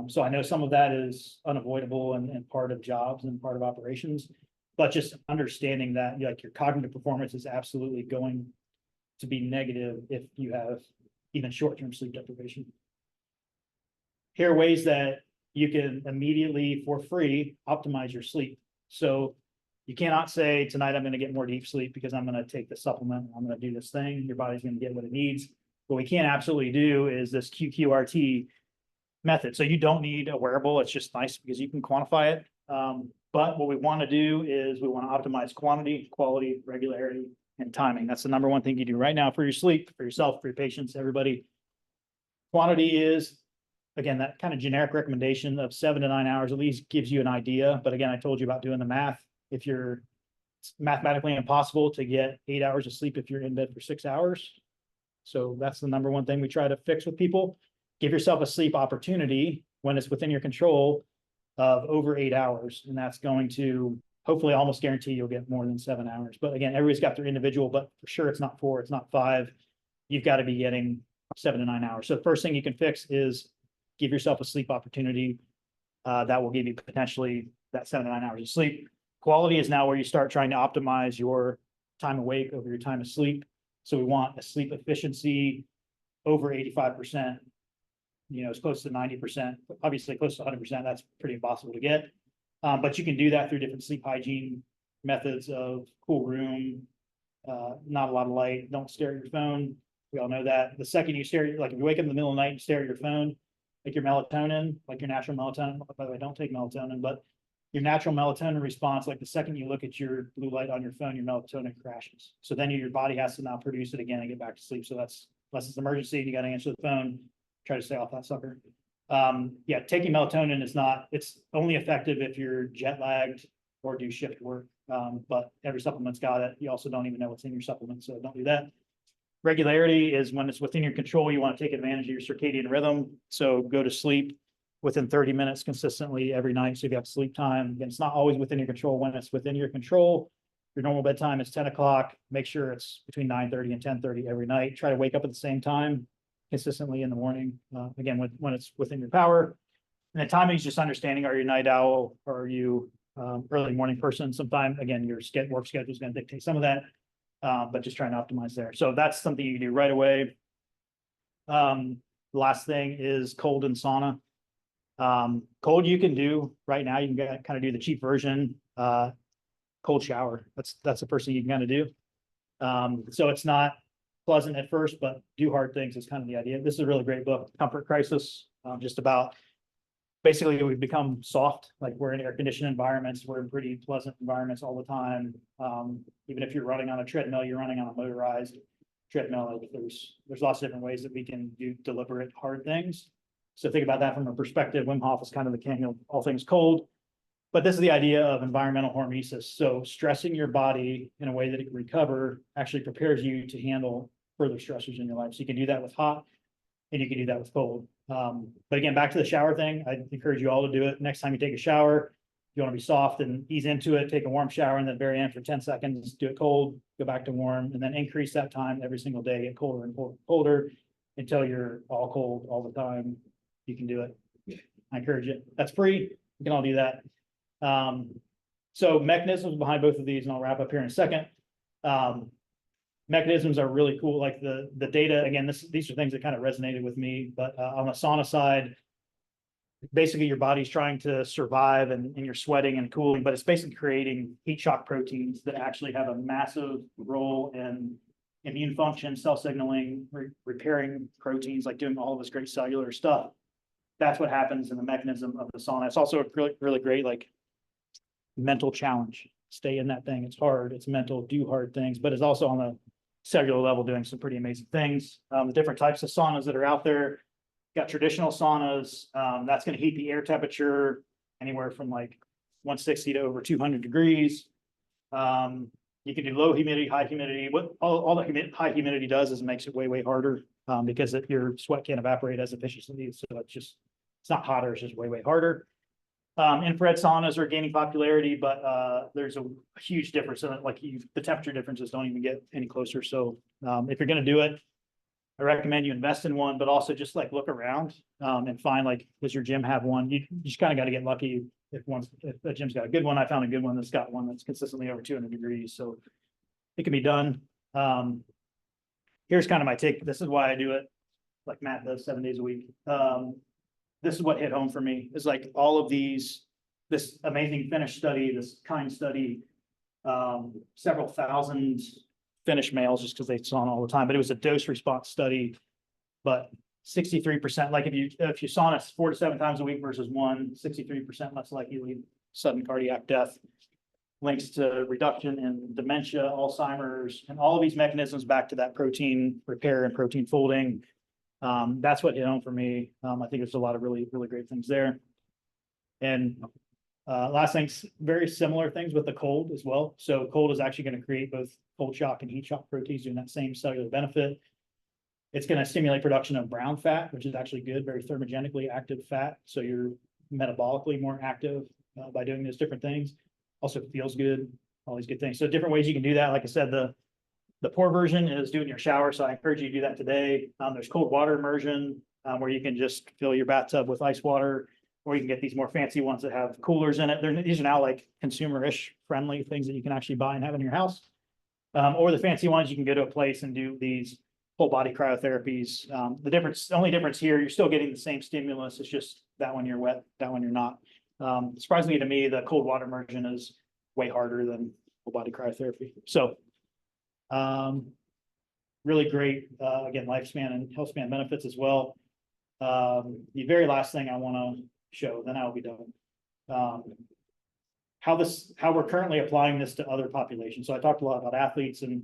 So I know some of that is unavoidable and part of jobs and part of operations, but just understanding that like your cognitive performance is absolutely going to be negative if you have even short-term sleep deprivation. Here are ways that you can immediately, for free, optimize your sleep. So you cannot say tonight I'm going to get more deep sleep because I'm going to take the supplement, I'm going to do this thing. Your body's going to get what it needs. What we can absolutely do is this QQRT method. So you don't need a wearable. It's just nice because you can quantify it. But what we want to do is we want to optimize quantity, quality, regularity, and timing. That's the number one thing you do right now for your sleep, for yourself, for your patients, everybody. Quantity is, again, that kind of generic recommendation of 7 to 9 hours at least gives you an idea. But again, I told you about doing the math. It's mathematically impossible to get 8 hours of sleep if you're in bed for 6 hours. So that's the number one thing we try to fix with people. Give yourself a sleep opportunity when it's within your control of over 8 hours. And that's going to hopefully almost guarantee you'll get more than 7 hours. But again, everybody's got their individual, but for sure it's not 4, it's not 5. You've got to be getting 7 to 9 hours. So the first thing you can fix is give yourself a sleep opportunity. that will give you potentially that 7 to 9 hours of sleep. Quality is now where you start trying to optimize your time awake over your time of sleep. So we want a sleep efficiency over 85%, as close to 90%, obviously close to 100%. That's pretty impossible to get. But you can do that through different sleep hygiene methods of cool room, not a lot of light, don't stare at your phone. We all know that. The second you stare, like if you wake up in the middle of the night and stare at your phone, like your melatonin, like your natural melatonin, by the way, don't take melatonin, but your natural melatonin response, like the second you look at your blue light on your phone, your melatonin crashes. So then your body has to now produce it again and get back to sleep. So that's, unless it's an emergency and you got to answer the phone, try to stay off that sucker. Yeah, taking melatonin is not, it's only effective if you're jet lagged or do shift work. But every supplement's got it. You also don't even know what's in your supplement, so don't do that. Regularity is when it's within your control, you want to take advantage of your circadian rhythm. So go to sleep within 30 minutes consistently every night. So you have sleep time. Again, it's not always within your control. When it's within your control, your normal bedtime is 10 o'clock. Make sure it's between 9:30 and 10:30 every night. Try to wake up at the same time consistently in the morning. Again, when it's within your power. And the timing is just understanding, are you a night owl or are you early morning person? Sometime, again, your work schedule is going to dictate some of that, but just trying to optimize there. So that's something you can do right away. Last thing is cold and sauna. Cold you can do right now. You can kind of do the cheap version, cold shower. That's the first thing you can kind of do. So it's not pleasant at first, but do hard things is kind of the idea. This is a really great book, Comfort Crisis, just about basically we've become soft, like we're in air conditioned environments, we're in pretty pleasant environments all the time. Even if you're running on a treadmill, you're running on a motorized treadmill. Like there's lots of different ways that we can do deliberate hard things. So think about that from a perspective. Wim Hof is kind of the king of all things cold. But this is the idea of environmental hormesis. So stressing your body in a way that it can recover actually prepares you to handle further stressors in your life. So you can do that with hot and you can do that with cold. But again, back to the shower thing, I encourage you all to do it. Next time you take a shower, you want to be soft and ease into it, take a warm shower, and then very end for 10 seconds, do it cold, go back to warm, and then increase that time every single day, get colder and colder until you're all cold all the time. You can do it. I encourage it. That's free. You can all do that. So mechanisms behind both of these, and I'll wrap up here in a second. Mechanisms are really cool. Like the data, again, these are things that kind of resonated with me, but on the sauna side, basically your body's trying to survive and you're sweating and cooling, but it's basically creating heat shock proteins that actually have a massive role in immune function, cell signaling, repairing proteins, like doing all of this great cellular stuff. That's what happens in the mechanism of the sauna. It's also a really, really great, like, mental challenge. Stay in that thing. It's hard. It's mental. Do hard things, but it's also on the cellular level doing some pretty amazing things. The different types of saunas that are out there. Got traditional saunas. That's going to heat the air temperature anywhere from like 160 to over 200 degrees. You can do low humidity, high humidity. What all the high humidity does is makes it way, way harder because your sweat can't evaporate as efficiently. So it's not hotter, it's just way, way harder. Infrared saunas are gaining popularity, but there's a huge difference in it. Like the temperature differences don't even get any closer. So if you're going to do it, I recommend you invest in one, but also just like look around and find, like, does your gym have one? You just kind of got to get lucky if a gym's got a good one. I found a good one that's got one that's consistently over 200 degrees. So it can be done. Here's kind of my take. This is why I do it like Matt does 7 days a week. This is what hit home for me, is like all of this amazing Finnish study, this kind study, several thousand Finnish males, just because they sauna all the time, but it was a dose response study. But 63%, like if you sauna 4 to 7 times a week versus 63% less likely to lead sudden cardiac death. Links to reduction in dementia, Alzheimer's, and all of these mechanisms back to that protein repair and protein folding. That's what hit home for me. I think there's a lot of really, really great things there. And last thing, very similar things with the cold as well. So cold is actually going to create both cold shock and heat shock proteins doing that same cellular benefit. It's going to stimulate production of brown fat, which is actually good, very thermogenically active fat. So you're metabolically more active by doing those different things. Also feels good, all these good things. So different ways you can do that. Like I said, the pour version is doing your shower. So I encourage you to do that today. There's cold water immersion where you can just fill your bathtub with ice water. or you can get these more fancy ones that have coolers in it. These are now like consumer-ish friendly things that you can actually buy and have in your house. Or the fancy ones, you can go to a place and do these whole body cryotherapies. The only difference here, you're still getting the same stimulus. It's just that one you're wet, that one you're not. Surprisingly to me, the cold water immersion is way harder than whole body cryotherapy. So, really great, again, lifespan and health span benefits as well. The very last thing I want to show, then I'll be done. How we're currently applying this to other populations. So I talked a lot about athletes and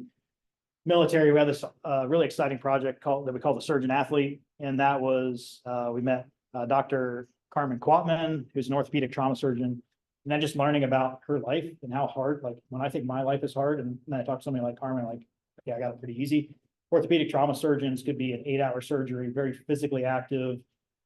military. We had this really exciting project that we call the Surgeon Athlete, and that was we met Dr. Carmen Quatman, who's an orthopedic trauma surgeon, and then just learning about her life and how hard. Like when I think my life is hard, and then I talk to somebody like Carmen, like, yeah, I got it pretty easy. Orthopedic trauma surgeons could be an 8-hour surgery, very physically active,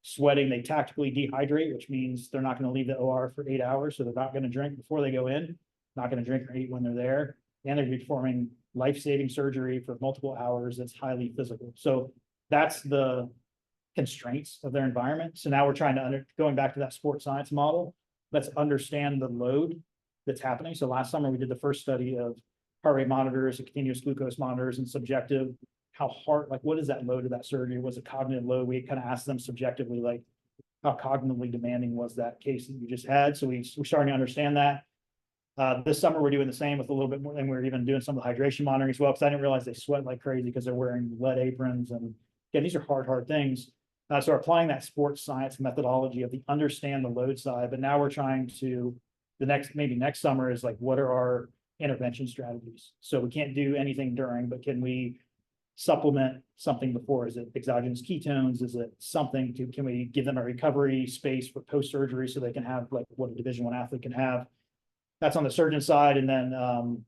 sweating. They tactically dehydrate, which means they're not going to leave the OR for 8 hours. So they're not going to drink before they go in, not going to drink or eat when they're there. And they're performing life-saving surgery for multiple hours. That's highly physical. So that's the constraints of their environment. So now we're trying to, going back to that sports science model, let's understand the load that's happening. So last summer, we did the first study of heart rate monitors and continuous glucose monitors and subjective, how hard, like what is that load of that surgery? Was it cognitive load? We kind of asked them subjectively, like how cognitively demanding was that case that you just had? So we're starting to understand that. This summer, we're doing the same with a little bit more, and we're even doing some of the hydration monitoring as well, because I didn't realize they sweat like crazy because they're wearing lead aprons. And again, these are hard things. So we're applying that sports science methodology of the understand the load side, but now we're trying to, maybe next summer is like, what are our intervention strategies? So we can't do anything during, but can we supplement something before? Is it exogenous ketones? Is it something can we give them a recovery space for post-surgery so they can have like what a Division I athlete can have? That's on the surgeon side. And then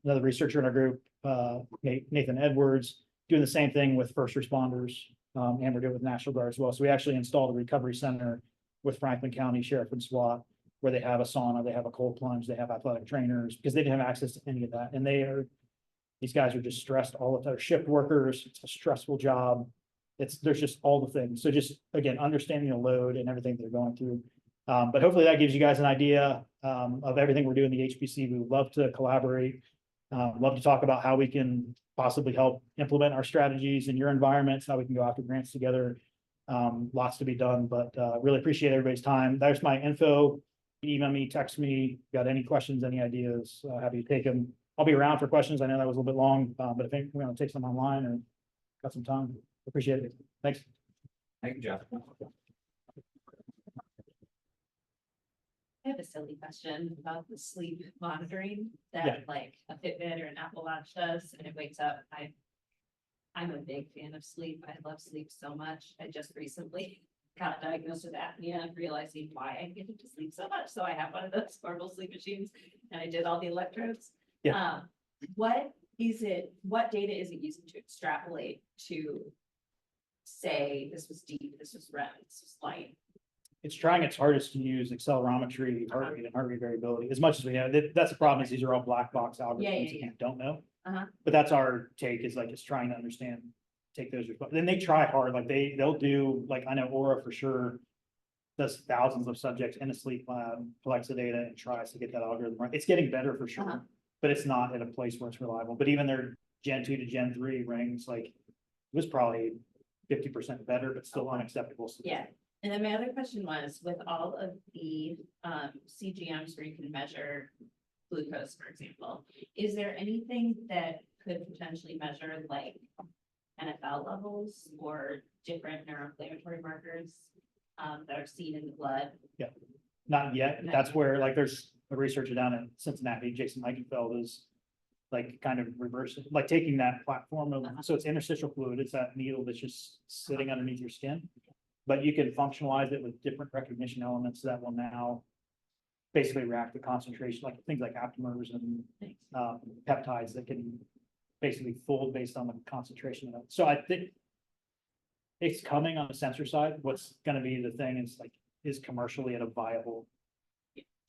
another researcher in our group, Nathan Edwards, doing the same thing with first responders, and we're doing it with National Guard as well. So we actually installed a recovery center with Franklin County Sheriff and SWAT, where they have a sauna, they have a cold plunge, they have athletic trainers, because they didn't have access to any of that. And these guys are just stressed all the time. Shift workers, it's a stressful job. There's just all the things. So just, again, understanding the load and everything they're going through. But hopefully that gives you guys an idea of everything we're doing in the HPC. We would love to collaborate, love to talk about how we can possibly help implement our strategies in your environments, how we can go after grants together. Lots to be done, but really appreciate everybody's time. There's my info. Email me, text me, got any questions, any ideas, happy to take them. I'll be around for questions. I know that was a little bit long, but if we want to take some online or got some time, appreciate it. Thanks. Thank you, Jeff. I have a silly question about the sleep monitoring Yeah. that like a Fitbit or an Apple Watch does, and it wakes up. I'm a big fan of sleep. I love sleep so much. I just recently got diagnosed with apnea and realizing why I get to sleep so much. So I have one of those portable sleep machines and I did all the electrodes. Yeah. What data is it using to extrapolate to say this was deep, this was REM, this was light? It's trying its hardest to use accelerometry, heart rate, and heart rate variability as much as we know. That's the problem, is these are all black box algorithms Yeah. that you don't know. Uh-huh. But that's our take, is like, it's trying to understand, take those. Then they try hard, like they'll do, like I know Aura for sure does thousands of subjects in a sleep lab, collects the data and tries to get that algorithm right. It's getting better for sure, Uh-huh. but it's not at a place where it's reliable. But even their Gen 2 to Gen 3 rings, like it was probably 50% better, but still unacceptable. Yeah. And then my other question was, with all of the CGMs where you can measure glucose, for example, is there anything that could potentially measure like NFL levels or different neuroinflammatory markers that are seen in the blood? Yeah, not yet. That's where, like, there's a researcher down in Cincinnati, Jason Eichenfeld, is like kind of reversing, like taking that platform of, so it's interstitial fluid, it's that needle that's just sitting underneath your skin. But you can functionalize it with different recognition elements that will now basically react to concentration, like things like aptamers and peptides that can basically fold based on the concentration of it. So I think it's coming on the sensor side. What's going to be the thing is like, is commercially at a viable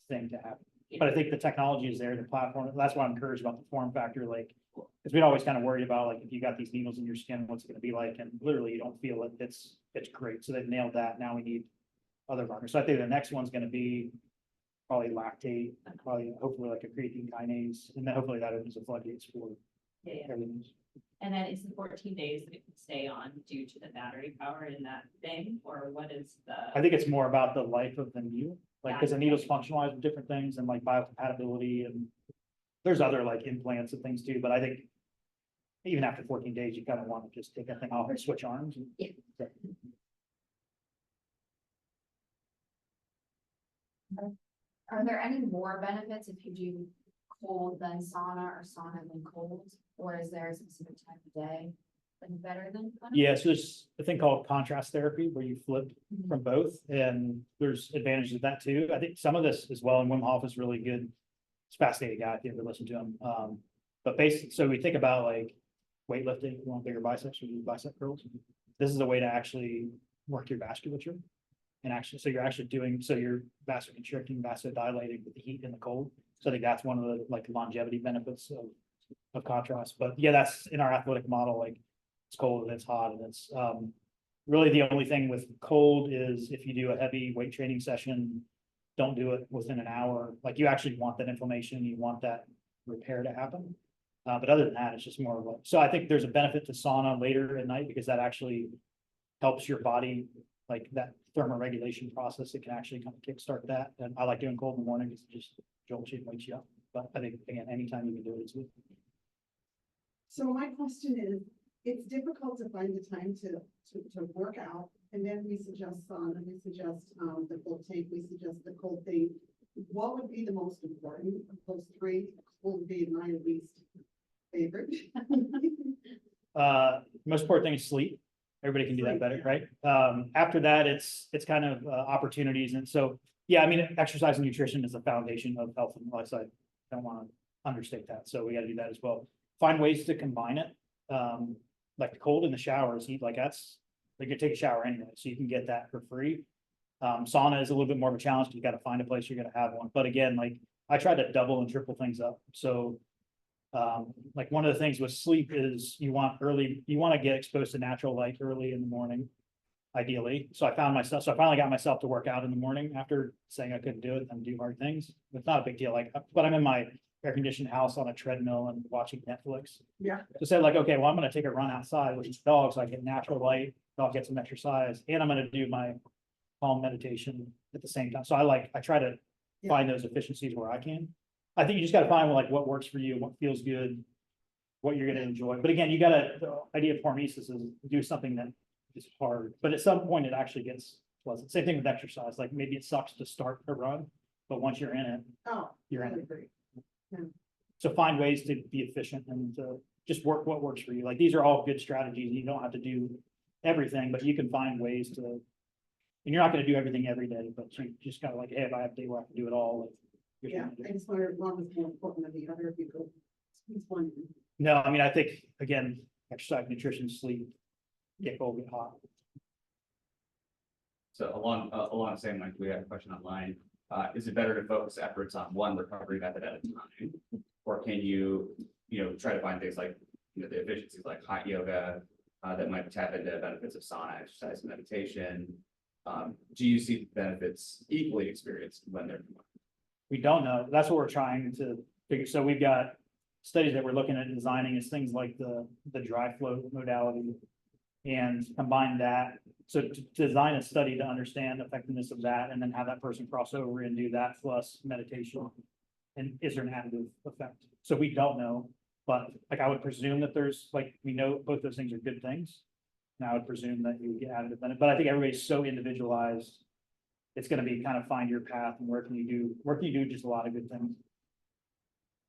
thing to happen. But I think the technology is there, the platform. That's why I'm encouraged about the form factor, like, because we'd always kind of worry about, like, if you got these needles in your skin, what's it going to be like? And literally you don't feel it. It's great. So they've nailed that. Now we need other markers. So I think the next one's gonna be probably lactate, probably hopefully like a creatine kinase, and then hopefully that opens the floodgates for Yeah, yeah. everything. And then is the 14 days that it can stay on due to the battery power in that thing, or what is the? I think it's more about the life of the needle, like, because the Gotcha. needle's functionalized with different things and like biocompatibility and there's other like implants and things too, but I think even after 14 days, you kind of want to just take that thing off and switch arms. Yeah. Are there any more benefits if you do cold than sauna or sauna than cold? Or is there a specific time of day that's better than? sauna? Yeah, so there's a thing called contrast therapy where you flip from both, and there's advantages of that too. I think some of this as well, and Wim Hof is really good. It's a fascinating guy if you ever listen to him. But basically, so we think about like weightlifting, you want bigger biceps, we do bicep curls. This is a way to actually work your vasculature. And actually, so you're actually doing, so you're vasoconstricting, vasodilating with the heat and the cold. So I think that's one of the like longevity benefits of contrast. But yeah, that's in our athletic model, like it's cold and it's hot and it's really the only thing with cold is if you do a heavy weight training session, don't do it within an hour. Like you actually want that inflammation, you want that repair to happen. But other than that, it's just more of a, so I think there's a benefit to sauna later at night because that actually helps your body, like that thermoregulation process. It can actually kind of kickstart that. And I like doing cold in the morning because it just jolts you and wakes you up. But I think again, anytime you can do it, it's good. So my question is, it's difficult to find the time to work out, and then we suggest sauna, we suggest, the cold take, we suggest the cold thing. What would be the most important of those three? Cold would be my least favorite. Most important thing is sleep. Everybody can do that Sleep, better, yeah. right? After that, it's kind of opportunities. And so, yeah, I mean, exercise and nutrition is the foundation of health and lifestyle. I don't want to understate that. So we got to do that as well. Find ways to combine it. Like the cold in the shower is heat, like that's, like you take a shower anyway, so you can get that for free. Sauna is a little bit more of a challenge. You got to find a place you're going to have one. But again, like I try to double and triple things up. So like one of the things with sleep is you want to get exposed to natural light early in the morning, ideally. So I finally got myself to work out in the morning after saying I couldn't do it and do hard things. It's not a big deal. Like, but I'm in my air conditioned house on a treadmill and watching Netflix. Yeah. So said like, okay, well, I'm going to take a run outside with these dogs. So I get natural light, dog get some exercise, and I'm going to do my calm meditation at the same time. So I try to find those efficiencies where I can. I think you just got to find like what works for you, what feels good, what you're going to enjoy. But again, the idea of hormesis is do something that is hard, but at some point it actually gets pleasant. Same thing with exercise. Like maybe it sucks to start a run, but once you're in it, Oh, you're in really it. great. So find ways to be efficient and just work what works for you. Like these are all good strategies. You don't have to do everything, but you can find ways to, and you're not going to do everything every day, but you just kind of like, hey, if I have a day where I can do it all, like, here's Yeah, what I'm gonna do. I just wonder if one is more important than the other, if you go, squeeze one in. No, I mean, I think, again, exercise, nutrition, sleep, get cold, get hot. So along the same line, we have a question online. Is it better to focus efforts on one recovery method at a time? Or can you try to find things like, the efficiencies like hot yoga, that might tap into benefits of sauna, exercise, and meditation? Do you see benefits equally experienced when they're combined? We don't know. That's what we're trying to figure. So we've got studies that we're looking at designing is things like the dry flow modality and combine that. So to design a study to understand the effectiveness of that and then have that person cross over and do that plus meditation. And is there an additive effect? So we don't know, but like I would presume that there's like, we know both those things are good things. And I would presume that you would get additive benefit, but I think everybody's so individualized. It's going to be kind of find your path and where can you do just a lot of good things.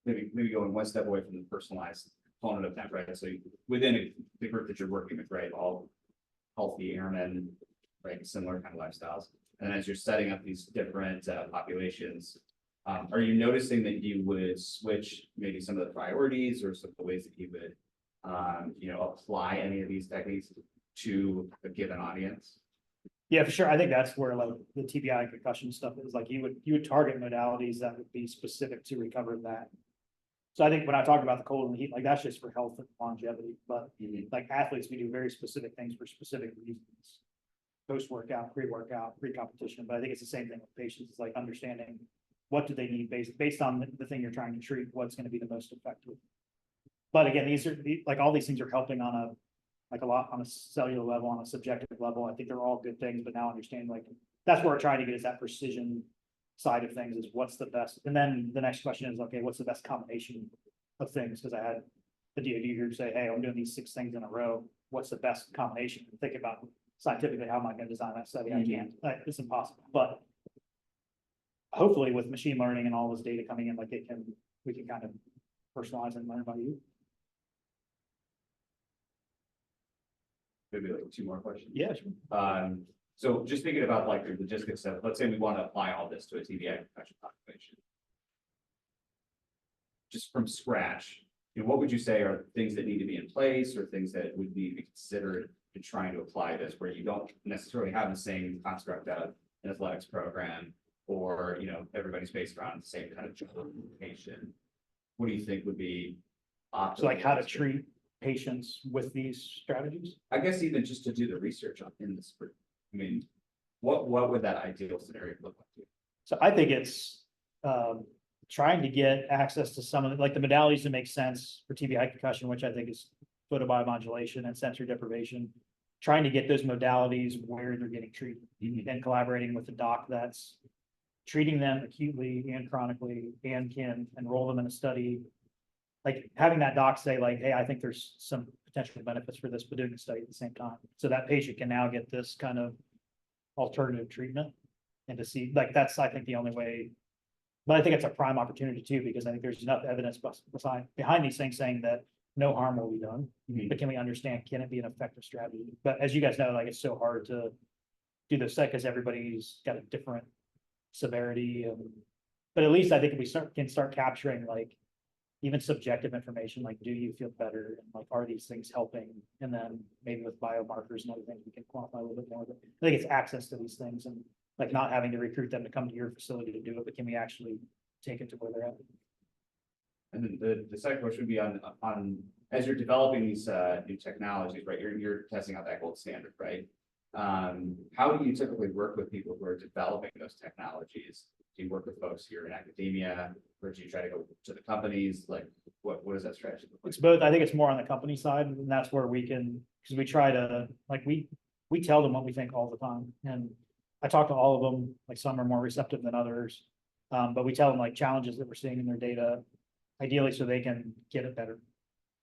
Maybe going one step away from the personalized component of that, right? So within the group that you're working with, right, all healthy airmen, right, similar kind of lifestyles. And as you're setting up these different populations, are you noticing that you would switch maybe some of the priorities or some of the ways that you would, apply any of these techniques to a given audience? Yeah, for sure. I think that's where like the TBI concussion stuff is like you would target modalities that would be specific to recover that. So I think when I talk about the cold and the heat, like that's just for health and longevity, but like athletes, we do very specific things for specific reasons. post-workout, pre-workout, pre-competition, but I think it's the same thing with patients. It's like understanding what do they need based on the thing you're trying to treat, what's going to be the most effective. But again, like all these things are helping on a lot on a cellular level, on a subjective level. I think they're all good things, but now understanding like that's where we're trying to get is that precision side of things is what's the best. And then the next question is, okay, what's the best combination of things? Because I had the DoD group say, hey, I'm doing these 6 things in a row. What's the best combination? And think about scientifically, how am I going to design that study? I can't, it's impossible. But hopefully with machine learning and all this data coming in, like we can kind of personalize and learn by you. Maybe like 2 more questions. Yeah, sure. So just thinking about like the logistics of, let's say we want to apply all this to a TBI concussion population. Just from scratch, what would you say are things that need to be in place or things that would need to be considered in trying to apply this, where you don't necessarily have the same construct of an athletics program, or, everybody's based around the same kind of location? What do you think would be optimal? So like how to treat patients with these strategies? I guess even just to do the research on in this group. I mean, what would that ideal scenario look like to you? So I think it's trying to get access to some of the, like the modalities that make sense for TBI concussion, which I think is photobiomodulation and sensory deprivation. Trying to get those modalities where they're getting treated and collaborating with the doc that's treating them acutely and chronically and can enroll them in a study. Like having that doc say like, hey, I think there's some potential benefits for this, but doing the study at the same time. So that patient can now get this kind of alternative treatment and to see, like, that's, I think, the only way. But I think it's a prime opportunity too, because I think there's enough evidence behind these things saying that no harm will be done. But can we understand, can it be an effective strategy? But as you guys know, like, it's so hard to do this because everybody's got a different severity. But at least I think if we can start capturing like even subjective information, like, do you feel better? And like, are these things helping? And then maybe with biomarkers and other things, we can quantify a little bit more. But I think it's access to these things and like not having to recruit them to come to your facility to do it, but can we actually take it to where they're at? And then the second question would be on as you're developing these new technologies, right? You're testing out that gold standard, right? How do you typically work with people who are developing those technologies? Do you work with folks here in academia, or do you try to go to the companies? Like, what is that strategy look like? It's both. I think it's more on the company side, and that's where we can, because we try to, like, we tell them what we think all the time. And I talk to all of them, like some are more receptive than others. But we tell them like challenges that we're seeing in their data, ideally so they can get it better.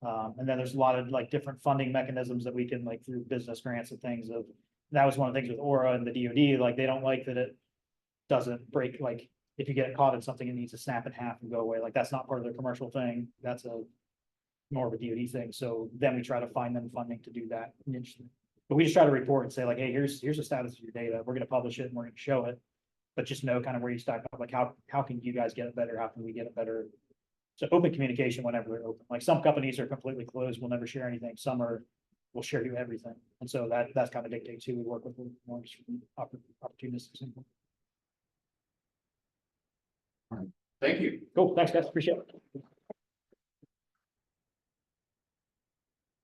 And then there's a lot of like different funding mechanisms that we can, like through business grants and things of, that was one of the things with Aura and the DoD, like they don't like that it doesn't break, like if you get caught in something, it needs to snap in half and go away. Like that's not part of their commercial thing. That's more of a DoD thing. So then we try to find them funding to do that. But we just try to report and say like, hey, here's the status of your data. We're going to publish it and we're going to show it. But just know kind of where you stack up. Like how can you guys get it better? How can we get it better? So open communication whenever they're open. Like some companies are completely closed, will never share anything. Some will share you everything. And so that's kind of dictates who we work with more opportunistic standpoint. Thank you. Cool. Thanks, guys. Appreciate it.